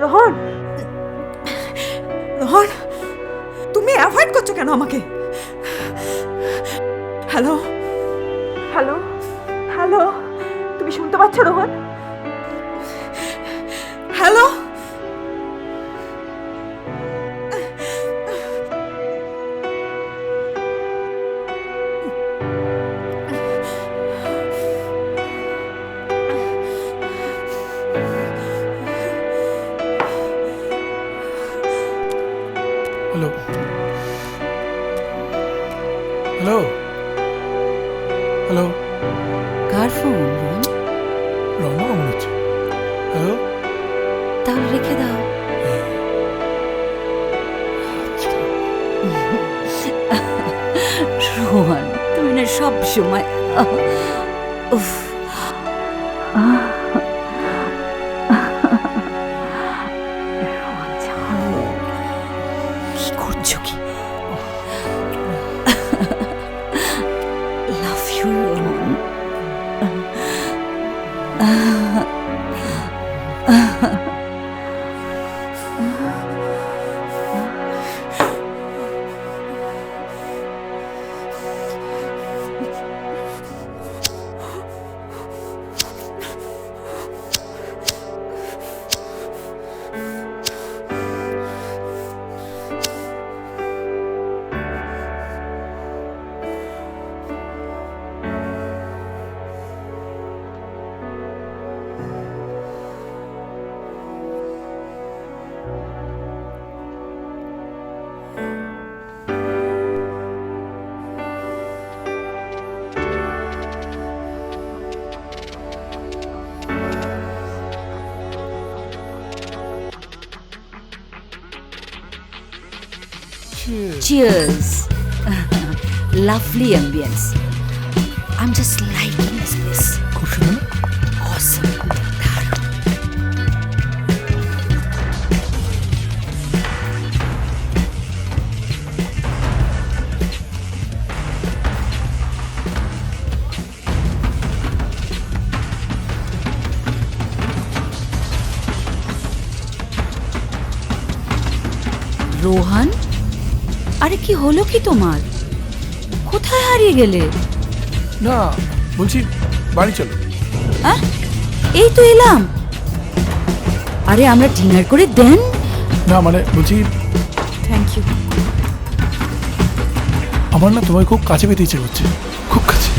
রোহন, রোহন, তুমি অ্যাভয়েড করছো কেন আমাকে? হ্যালো, হ্যালো, হ্যালো, তুমি শুনতে পাচ্ছ Rohan? Hello, hello, hello, hello. কার ফোন রোহন? রওনা মনে হচ্ছে। হ্যালো। তাহলে রেখে দাও। রোহন, তুমি না সব সময় উফ। রোহন, ছাড়ো। কি করছো কি? Love you Rohan. Cheers. Lovely ambience. I'm just liking this place. খুব সুন্দর। Awesome. দারুণ। রোহন, আরে কি হলো কি তোমার? কোথায় হারিয়ে গেলে? না, বলছি বাড়ি চলো। হ্যাঁ, এই তো এলাম। আরে আমরা ডিনার করে দেন। না মানে বলছি থ্যাংক ইউ। আমার না তোমায় খুব কাছে পেতে ইচ্ছে করছে, খুব কাছে।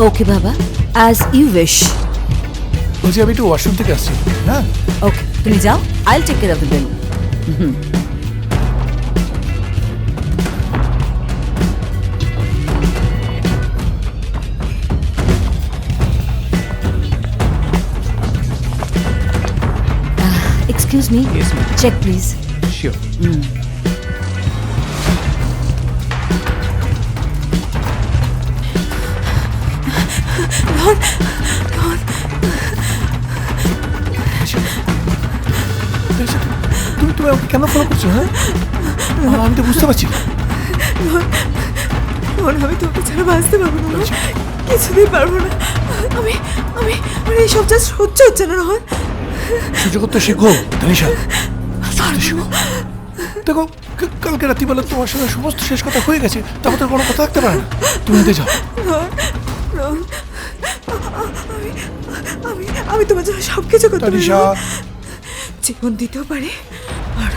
ওকে বাবা, অ্যাজ ইউ উইশ। বলছি আমি একটু ওয়াশরুম থেকে আসছি। হ্যাঁ, ওকে, তুমি যাও, I will take care of the bill. Excuse me. Yes, ma'am. Check, please. Sure. তুমি তুমি আমাকে কেন ফলো করছো? হ্যাঁ, আমি তো বুঝতে পারছি না। রোহন, আমি তোকে ছাড়া বাঁচতে পারবো না রোহন, কিছুতেই পারবো না। আমি আমি আমার এই সব যা সহ্য হচ্ছে না রোহন। সহ্য করতে শেখো তানিশা, সহ্য করতে শেখো। দেখো কালকে রাত্রিবেলা তোমার সঙ্গে সমস্ত শেষ কথা হয়ে গেছে, তারপর তো কোনো কথা থাকতে পারে না। তুমি নিতে যাও। রোহন, আমি আমি তোমার জন্য সব কিছু করতে পারি, তানিশা, জীবন দিতেও পারি আর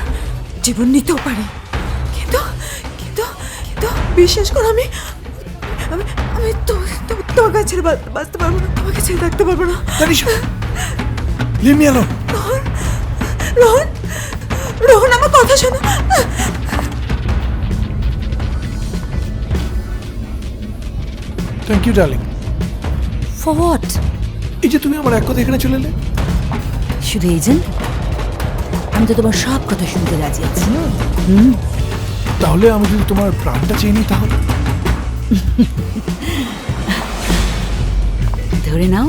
জীবন নিতেও পারি, কিন্তু কিন্তু কিন্তু বিশ্বাস করো, আমি আমি আমি তোমার কাছে ছেড়ে বাঁচতে পারবো না, তোমাকে ছেড়ে থাকতে পারবো না। Tanisha, leave me alone. Rohan, Rohan, আমার কথা শোনো। Thank you darling. For what? এই যে তুমি আমার এক কথা এখানে চলে এলে। শুধু এই জন্য? আমি তো তোমার সব কথা শুনতে রাজি আছি। তাহলে আমি যদি তোমার প্রাণটা চেয়ে নিই তাহলে? ধরে নাও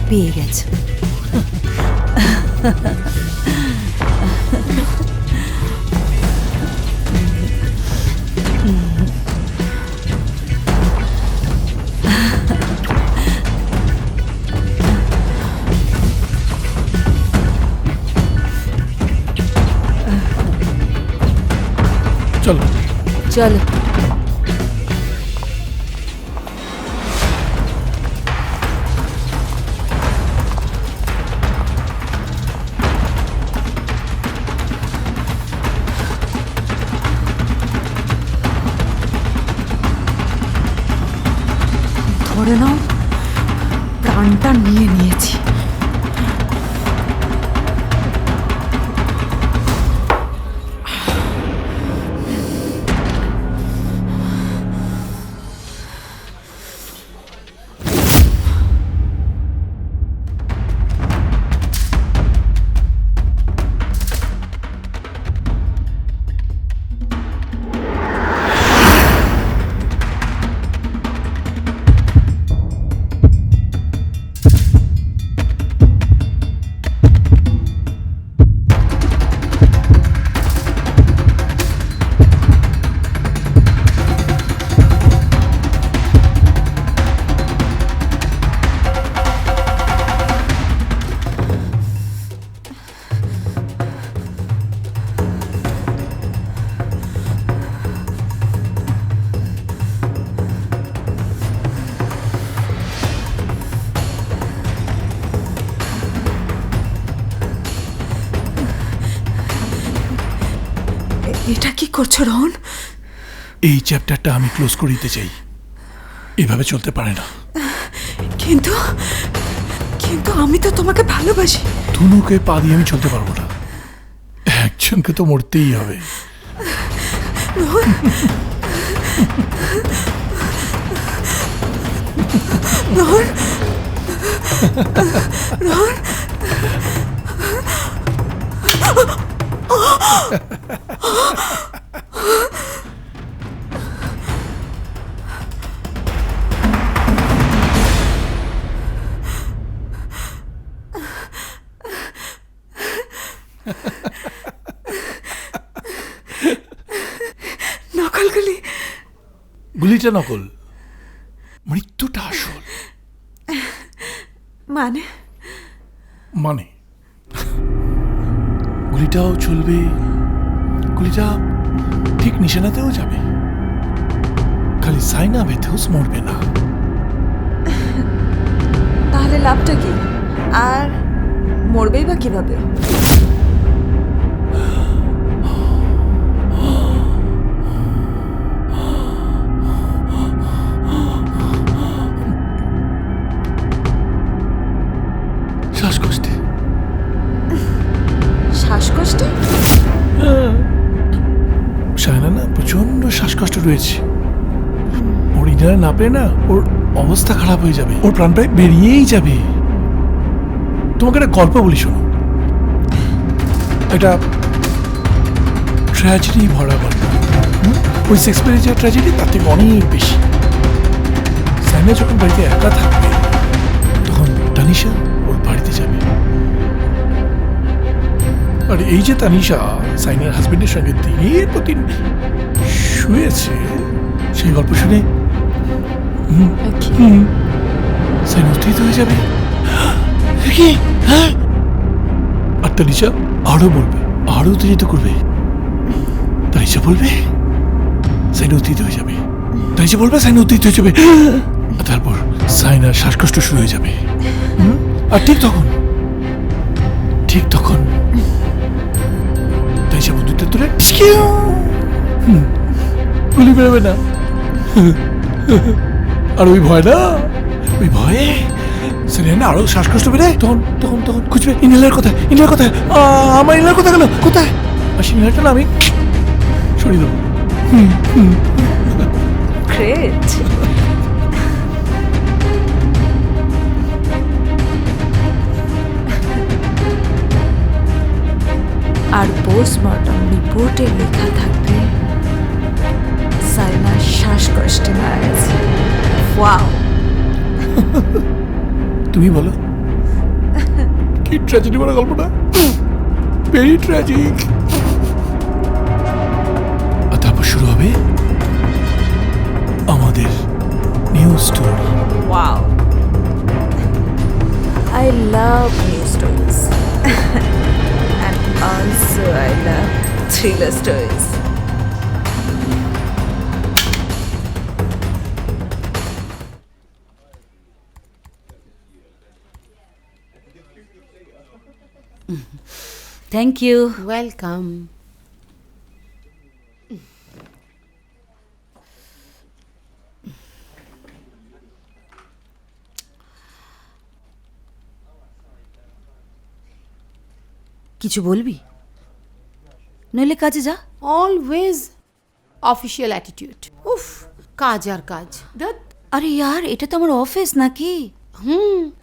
পেয়ে গেছো। চলো চলো। ধরে নাও প্রাণটা নিয়ে নিয়েছি। এটা কি করছো রোহন? এই চ্যাপ্টারটা আমি ক্লোজ করে দিতে চাই। এভাবে চলতে পারে না। কিন্তু কিন্তু আমি তো তোমাকে ভালোবাসি। ধনুকে পা দিয়ে আমি চলতে পারবো না, একজনকে তো মরতেই হবে। রোহন, রোহন, রোহন, নকল গুলি। গুলিটা নকল, মৃত্যুটা আসল। মানে মানে গুলিটাও চলবে, গুলিটা ঠিক নিশানাতেও যাবে, খালি সাইনা বেথেউস মরবে না। তাহলে লাভটা কি? আর মরবেই বা কিভাবে? শ্বাসকষ্টে। শ্বাসকষ্টে? সায়না না প্রচন্ড শ্বাসকষ্ট রয়েছে, ওর ইনারে না পেয়ে না ওর অবস্থা খারাপ হয়ে যাবে, ওর প্রাণ প্রায় বেরিয়েই যাবে। তোমাকে একটা গল্প বলি শোনো, এটা ট্র্যাজেডি ভরা গল্প। ওই শেক্সপিয়ারের যে ট্র্যাজেডি তার থেকে অনেক বেশি। সাইনা যখন বাড়িতে একা থাকবে তখন তানিশা ওর বাড়িতে যাবে, আর এই যে তানিশা সাইনার হাজবেন্ডের সঙ্গে দিনের পর দিন শুয়েছে, সেই গল্প শুনে সাইন উত্তেজিত হয়ে যাবে। কি? হ্যাঁ? আর তানিশা আরো বলবে, আরো উত্তেজিত করবে। তানিশা বলবে, সাইন উত্তেজিত হয়ে যাবে। তানিশা বলবে, সাইন উত্তেজিত হয়ে যাবে। আর তারপর সাইনার শ্বাসকষ্ট শুরু হয়ে যাবে। আর ঠিক তখন তানিশা বন্ধুত্বের তোরে গুলি বেরোবে না। আর ওই ভয়ে সাইনা আরো শ্বাসকষ্ট বেড়ে তখন খুঁজবে ইনহেলার কোথায়, আমার ইনহেলার কোথায় গেল, কোথায়? আর সেই ইনহেলারটা না আমি সরিয়ে দেবো। গ্রেট। আর পোস্টমর্টম রিপোর্টে লেখা থাকবে সাইনা শ্বাসকষ্টে মারা গেছে। ওয়াও, তুমি বলো, কি ট্র্যাজেডি বলা গল্পটা, ভেরি ট্র্যাজিক। আর তারপর শুরু হবে আমাদের new story. Wow, I love new stories. And also I love thriller stories. Thank you. Welcome. কিছু বলবি? নইলে কাজে যা। Always official attitude. উফ, কাজ আর কাজ। আরে ইয়ার, এটা তো আমার অফিস নাকি?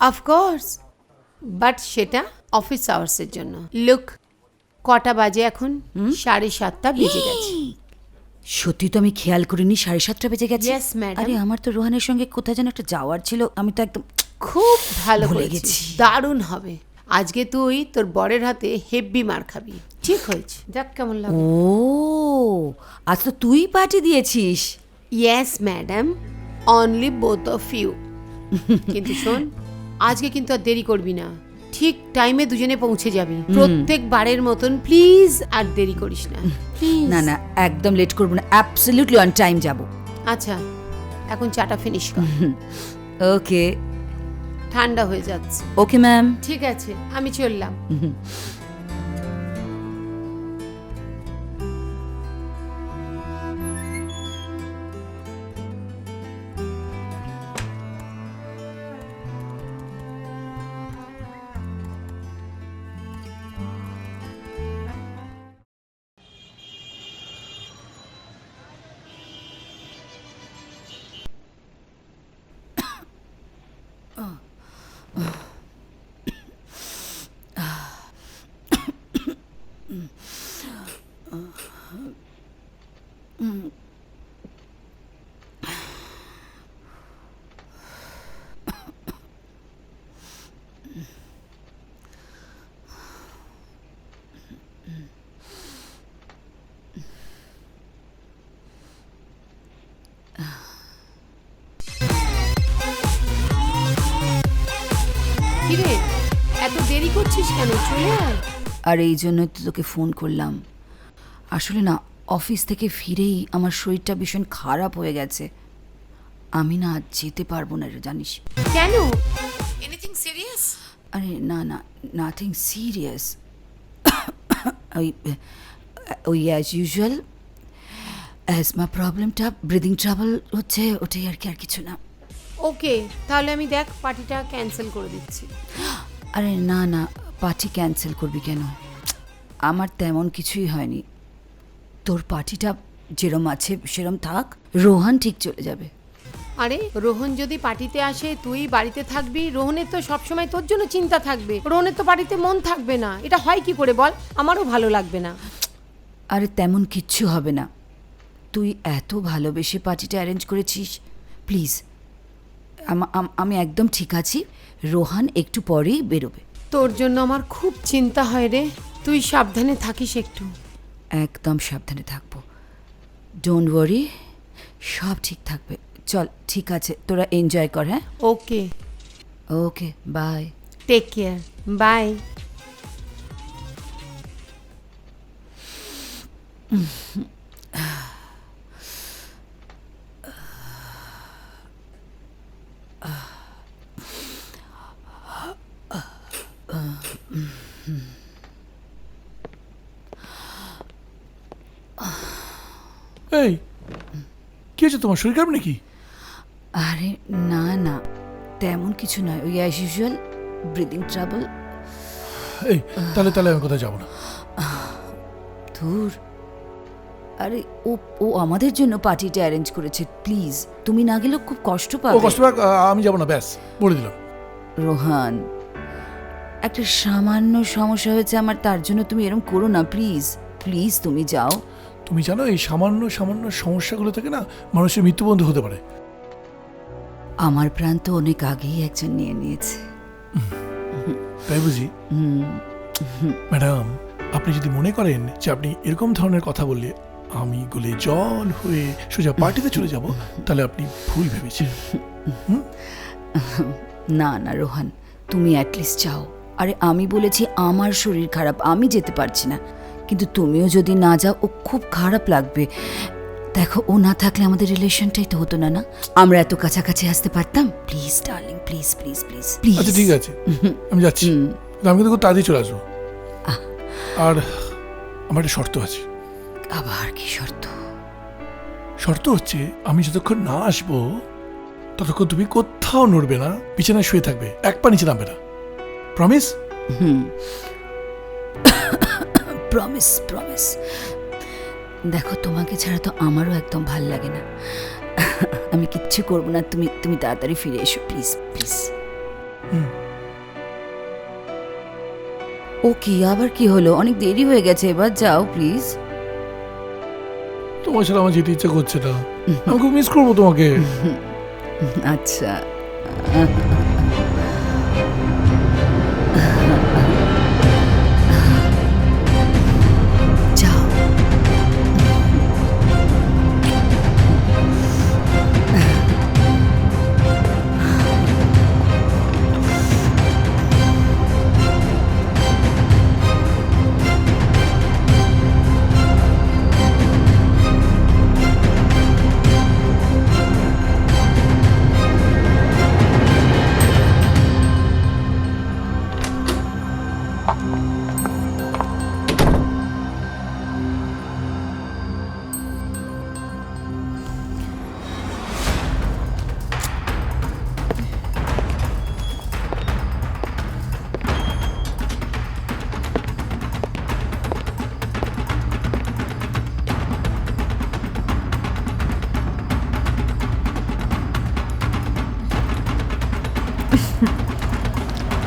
অফকোর্স, বাট সেটা অফিস আওয়ার্সের জন্য। লুক, কটা বাজে এখন? 7:30 বেজে গেছে। সত্যি তো আমি খেয়াল করিনি 7:30 বেজে গেছে। Yes, madam. আরে আমার তো রোহানের সঙ্গে কোথায় যেন একটা যাওয়ার ছিল, আমি তো একদম খুব ভালো ভুলে করেছিস, গেছি। দারুণ হবে। আজকে তুই তোর বরের হাতে হেভি মার খাবি। ঠিক হয়েছে, দেখ কেমন লাগে। ও আজ তো তুই পার্টি দিয়েছিস। Yes madam, only both of you. কিন্তু শোন, আজকে কিন্তু আর দেরি করবি না, ঠিক টাইমে দুজনে পৌঁছে যাবি প্রত্যেকবারের মতন। প্লিজ আর দেরি করিস না, প্লিজ। না না, একদম লেট করবো না, অ্যাবসলিউটলি অন টাইম যাব। আচ্ছা, এখন চাটা ফিনিশ কর। ওকে ঠান্ডা হয়ে যাচ্ছে। Okay ma'am. ঠিক আছে, আমি চললাম। কিরে, এত দেরি করছিস কেন? চলে আয়। আর এই জন্য তো তোকে ফোন করলাম। আসলে না, অফিস থেকে ফিরেই আমার শরীরটা ভীষণ খারাপ হয়ে গেছে। আমি না আজ যেতে পারবো না রে, জানিস? কেন? Anything serious? আরে না না, নাথিং সিরিয়াস। ওই অ্যাজ ইউজুয়াল অ্যাজমা প্রবলেমটা, ব্রিদিং ট্রাবল হচ্ছে, ওটাই আর কি, আর কিছু না। ওকে, তাহলে আমি দেখ পার্টিটা ক্যান্সেল করে দিচ্ছি। আরে না না, পার্টি ক্যান্সেল করবি কেন? আমার তেমন কিছুই হয়নি। তোর পার্টিটা যেরম আছে সেরম থাক, রোহান ঠিক চলে যাবে। আরে রোহন যদি পার্টিতে আসে, তুই বাড়িতে থাকবি, রোহনের তো সবসময় তোর জন্য চিন্তা থাকবে, রোহনের তো পার্টিতে মন থাকবে না। এটা হয় কি করে বল? আমারও ভালো লাগবে না। আরে তেমন কিচ্ছু হবে না, তুই এত ভালোবেসে পার্টিটা অ্যারেঞ্জ করেছিস। প্লিজ, আমি একদম ঠিক আছি। রোহান একটু পরেই বেরোবে। তোর জন্য আমার খুব চিন্তা হয় রে। তুই সাবধানে থাকিস একটু। একদম সাবধানে থাকবো, ডোন্ট ওয়ারি, সব ঠিক থাকবে। চল ঠিক আছে, তোরা এনজয় কর। হ্যাঁ, okay, okay, bye. Take care, bye. এই কি হয়েছে তোমার, শরীর খারাপ নাকি? আরে না না, তেমন কিছু নয়, ওই অ্যাজ ইউজুয়াল ব্রিদিং ট্রাবল। এই তাহলে তাহলে আমি কোথাও যাবো না। ধুর, আরে ও ও আমাদের জন্য পার্টিটা অ্যারেঞ্জ করেছে, প্লিজ তুমি না গেলেও খুব কষ্ট ও পাবে। কষ্ট পাক, আমি যাবো না, ব্যাস বলে দিলাম। রোহান, একটা সামান্য সমস্যা হয়েছে আমার, তার জন্য তুমি এরকম করো না, প্লিজ প্লিজ তুমি যাও। তুমি জানো এই সামান্য সামান্য সমস্যাগুলো থেকে না মানুষের মৃত্যু পর্যন্ত হতে পারে। আমার প্রাণ তো অনেক আগেই একজন নিয়ে নিয়েছে। তাই বুঝি? ম্যাডাম, আপনি যদি মনে করেন যে আপনি এরকম ধরনের কথা বললে আমি গলে জল হয়ে সোজা পার্টিতে চলে যাব, তাহলে আপনি ভুল ভেবেছেন। না না রোহান, তুমি অ্যাটলিস্ট যাও। আরে আমি বলেছি আমার শরীর খারাপ, আমি যেতে পারছি না, কিন্তু তুমিও যদি না যাও ও খুব খারাপ লাগবে। দেখো, ও না থাকলে আমাদের রিলেশনটাই তো হতো না, না আমরা এত কাছাকাছি আসতে পারতাম। Please darling, please please please please. আচ্ছা ঠিক আছে, আমি যাচ্ছি, আমি কিন্তু খুব তাড়াতাড়ি চলে আসবো। আর আমার একটা শর্ত আছে। আবার কি শর্ত? শর্ত হচ্ছে আমি যতক্ষণ না আসবো ততক্ষণ তুমি কোথাও নড়বে না, বিছানায় শুয়ে থাকবে, এক পা নিচে নামবে না। প্রমিস? Promise promise. দেখো, তোমাকে ছাড়া তো আমারও একদম ভাল লাগে না। আমি কিচ্ছু করবো না, তুমি তুমি তাড়াতাড়ি ফিরে এসো, প্লিজ প্লিজ। ও কি আবার কি হলো? অনেক দেরি হয়ে গেছে, এবার যাও প্লিজ। তোমার সাথে আমার যেতে ইচ্ছা করছে না, আমি খুব মিস করবো তোমাকে। আচ্ছা, যাও।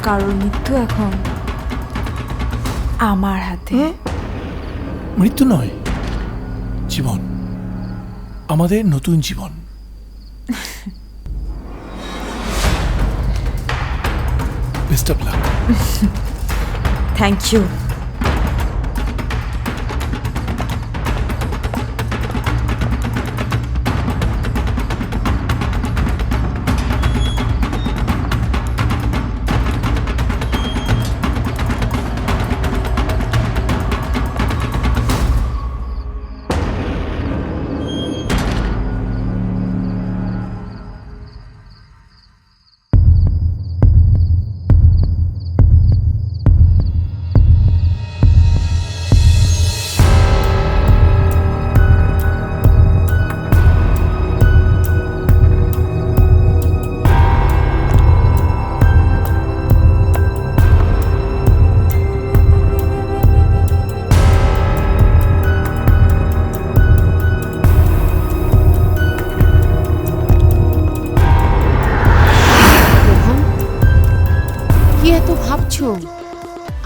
কারোর মৃত্যু এখন আমার হাতে। মৃত্যু নয়, জীবন, আমাদের নতুন জীবন। Best of luck. Thank you.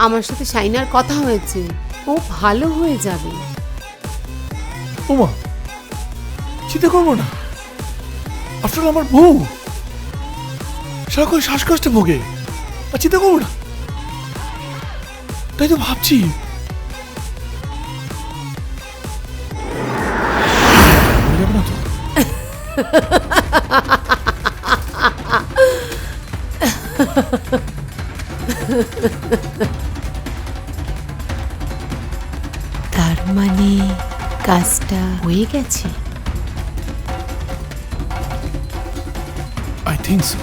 আমার সাথে শাইনার কথা হয়েছে, ও ভালো হয়ে যাবে। ওমা, চিন্তা করবো না, আসলে আমার বউ সারাক্ষণ শ্বাসকষ্টে ভোগে, আর চিন্তা করবো না। তাই তো ভাবছি তার মানে কাজটা হয়ে গেছে। I think so.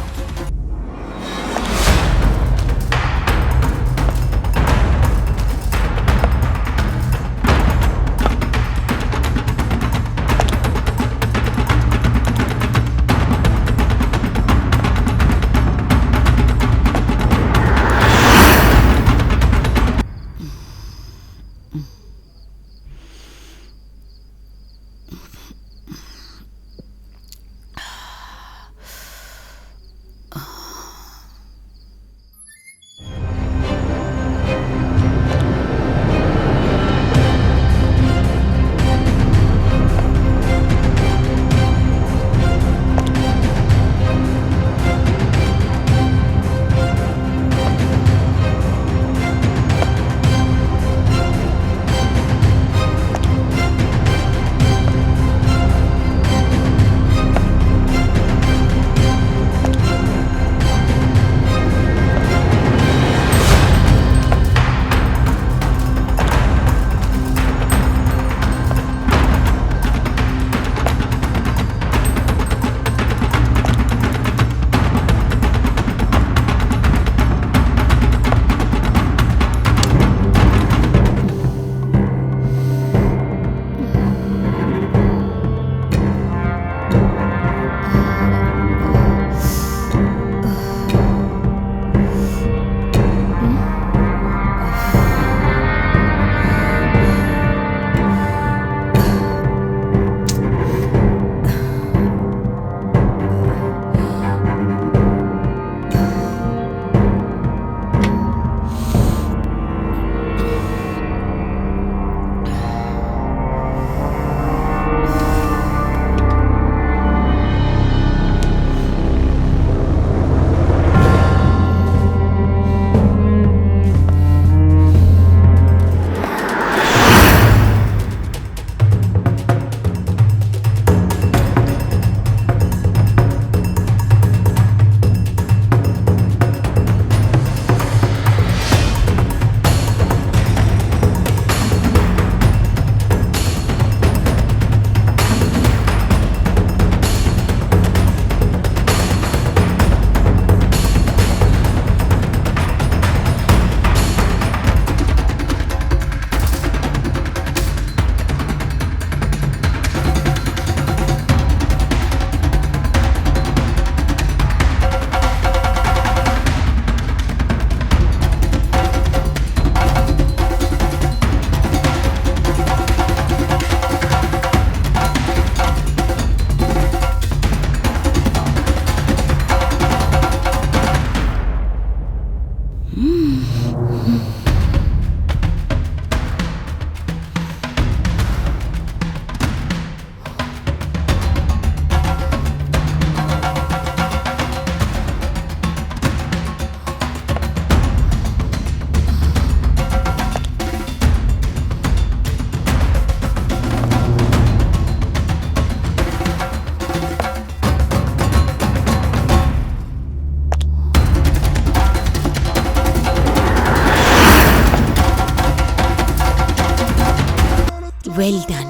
Well done,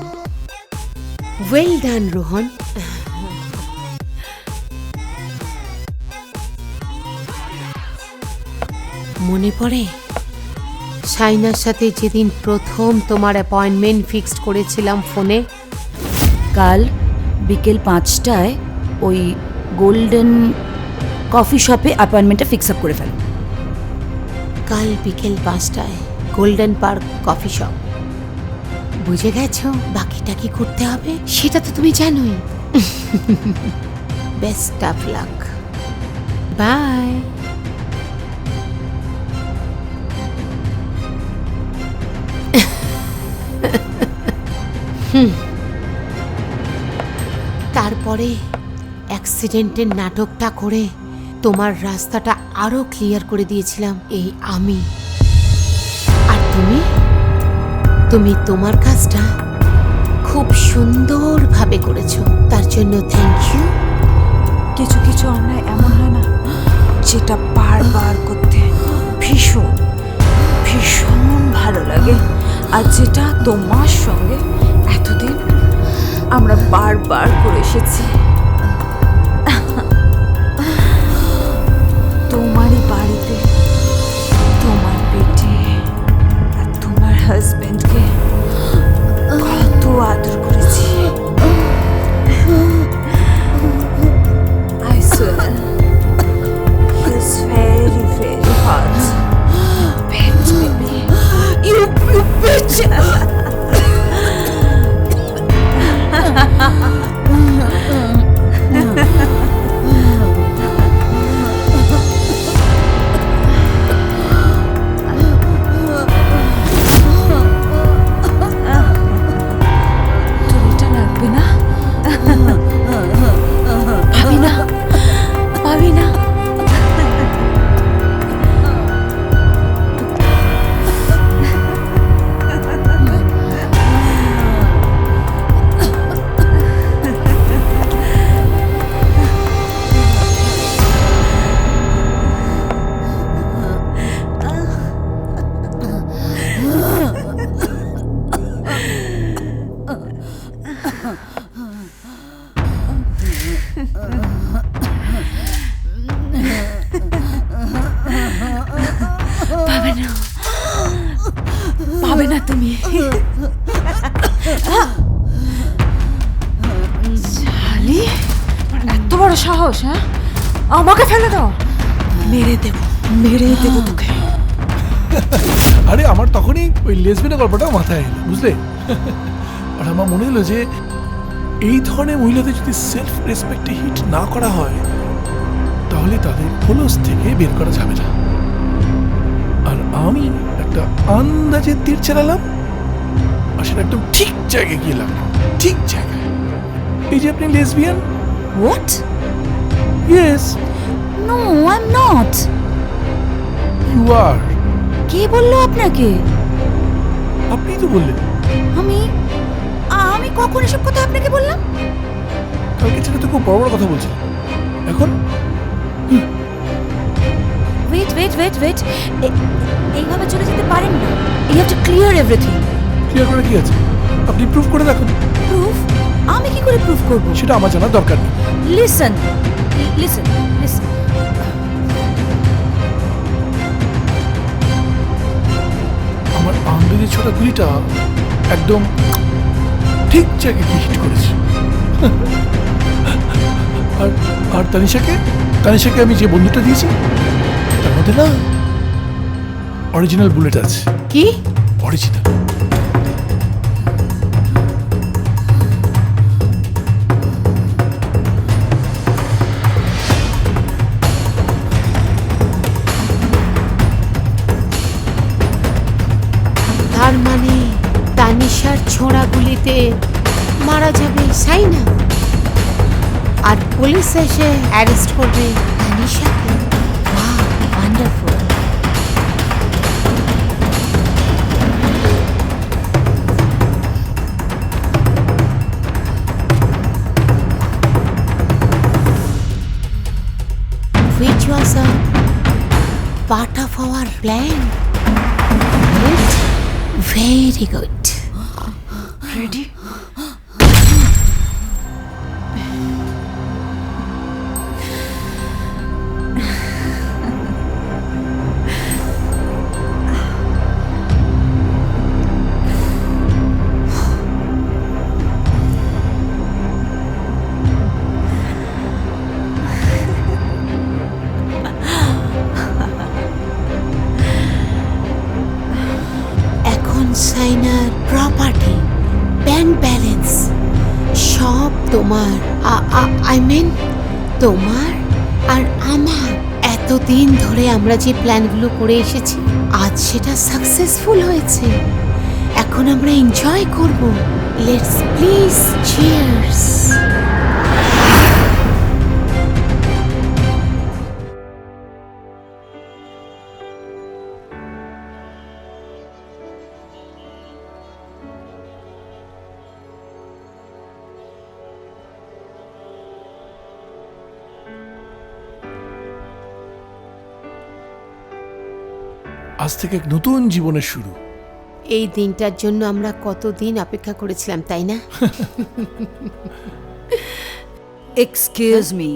well done Rohan. মনে পড়ে শাইনার সাথে যেদিন প্রথম তোমার অ্যাপয়েন্টমেন্ট ফিক্সড করেছিলাম ফোনে? কাল বিকেল 5টায় ওই গোল্ডেন কফি শপে অ্যাপয়েন্টমেন্টটা ফিক্স আপ করে ফেলো। কাল বিকেল 5টায় গোল্ডেন পার্ক কফি শপ। বুঝে গেছো বাকিটা কি করতে হবে সেটা তো তুমি জানোই। Best of luck, bye. তারপরে অ্যাক্সিডেন্টের নাটকটা করে তোমার রাস্তাটা আরো ক্লিয়ার করে দিয়েছিলাম এই আমি। আর তুমি তোমার কাজটা খুব সুন্দরভাবে করেছো, তার জন্য থ্যাংক ইউ। কিছু কিছু অন্যায় এমন হয় না যেটা বারবার করতে ভীষণ ভীষণ ভালো লাগে, আর যেটা তোমার সঙ্গে এতদিন আমরা বারবার করে এসেছি। তোমারই বাড়িতে তোমার বেটে আর তোমার হাজবেন্ডকে কত আদর করেছি। I swear, he's very, very hot. Bitch, baby. You bitch! তোর এটা লাগবে না? পাবি না? পাবি না? পাবে না, পাবে না তুমি। শালি, এত বড় সাহস! হ্যাঁ, আমাকে ফেলে দাও, মেরে দেবো, মেরেই দেবো তোকে। আরে আমার তখনই ওই লেসবিনের গল্পটা মাথায় এলো, বুঝলে? আর আমার মনে হলো যে এই ধরনের মহিলাদের যদি সেলফ রেসপেক্টে হিট না করা হয় তাহলে তাদের খোলস থেকে বের করা যাবে না। আর আমি একটা আন্দাজে তীর চালালাম, আর সেটা একদম ঠিক জায়গায় গিয়ে লাগলো, ঠিক জায়গায়। এই যে আপনি lesbian. What? Yes, no, I am not. You are. কে বললো আপনাকে? আপনিই তো বললেন। আমি আমি কখন এসব কথা আপনাকে বললাম? কালকে ছেলে তো খুব বড় বড় কথা বলছে, এখন ওয়েট ওয়েট ওয়েট ওয়েট, এইভাবে চলে যেতে পারেন না। You have to clear everything. Clear করে কি আছে? আপনি প্রুফ করে দেখুন। প্রুফ? আমি কি করে প্রুফ করব? সেটা আমার জানার দরকার নেই। লিসেন লিসেন লিসেন, আমার আঙ্গুলে ছোটা গুলিটা একদম ঠিক জায়গায় গিয়ে হিট করেছে। আর আর তানিশাকে আমি যে বন্ধুটা দিয়েছি তার মধ্যে না অরিজিনাল বুলেট আছে। কি? অরিজিনাল। তার মানে তানিশার ছোড়াগুলিতে মারা যাবে সাইনা, আর পুলিশ এসে অ্যারেস্ট করবে তানিশাকে। Wow, wonderful. Which was a part of our plan. Good. Very good. Ready? এখন সাইনার প্রপার্টি, ব্যাংক ব্যালেন্স সব তোমার। আই মিন তোমার আর আমার। এতদিন ধরে আমরা যে প্ল্যানগুলো করে এসেছি আজ সেটা সাকসেসফুল হয়েছে। এখন আমরা এনজয় করব। Let's please cheers. আজ থেকে এক নতুন জীবনের শুরু। এই দিনটার জন্য আমরা কতদিন অপেক্ষা করেছিলাম, তাই না? Excuse me,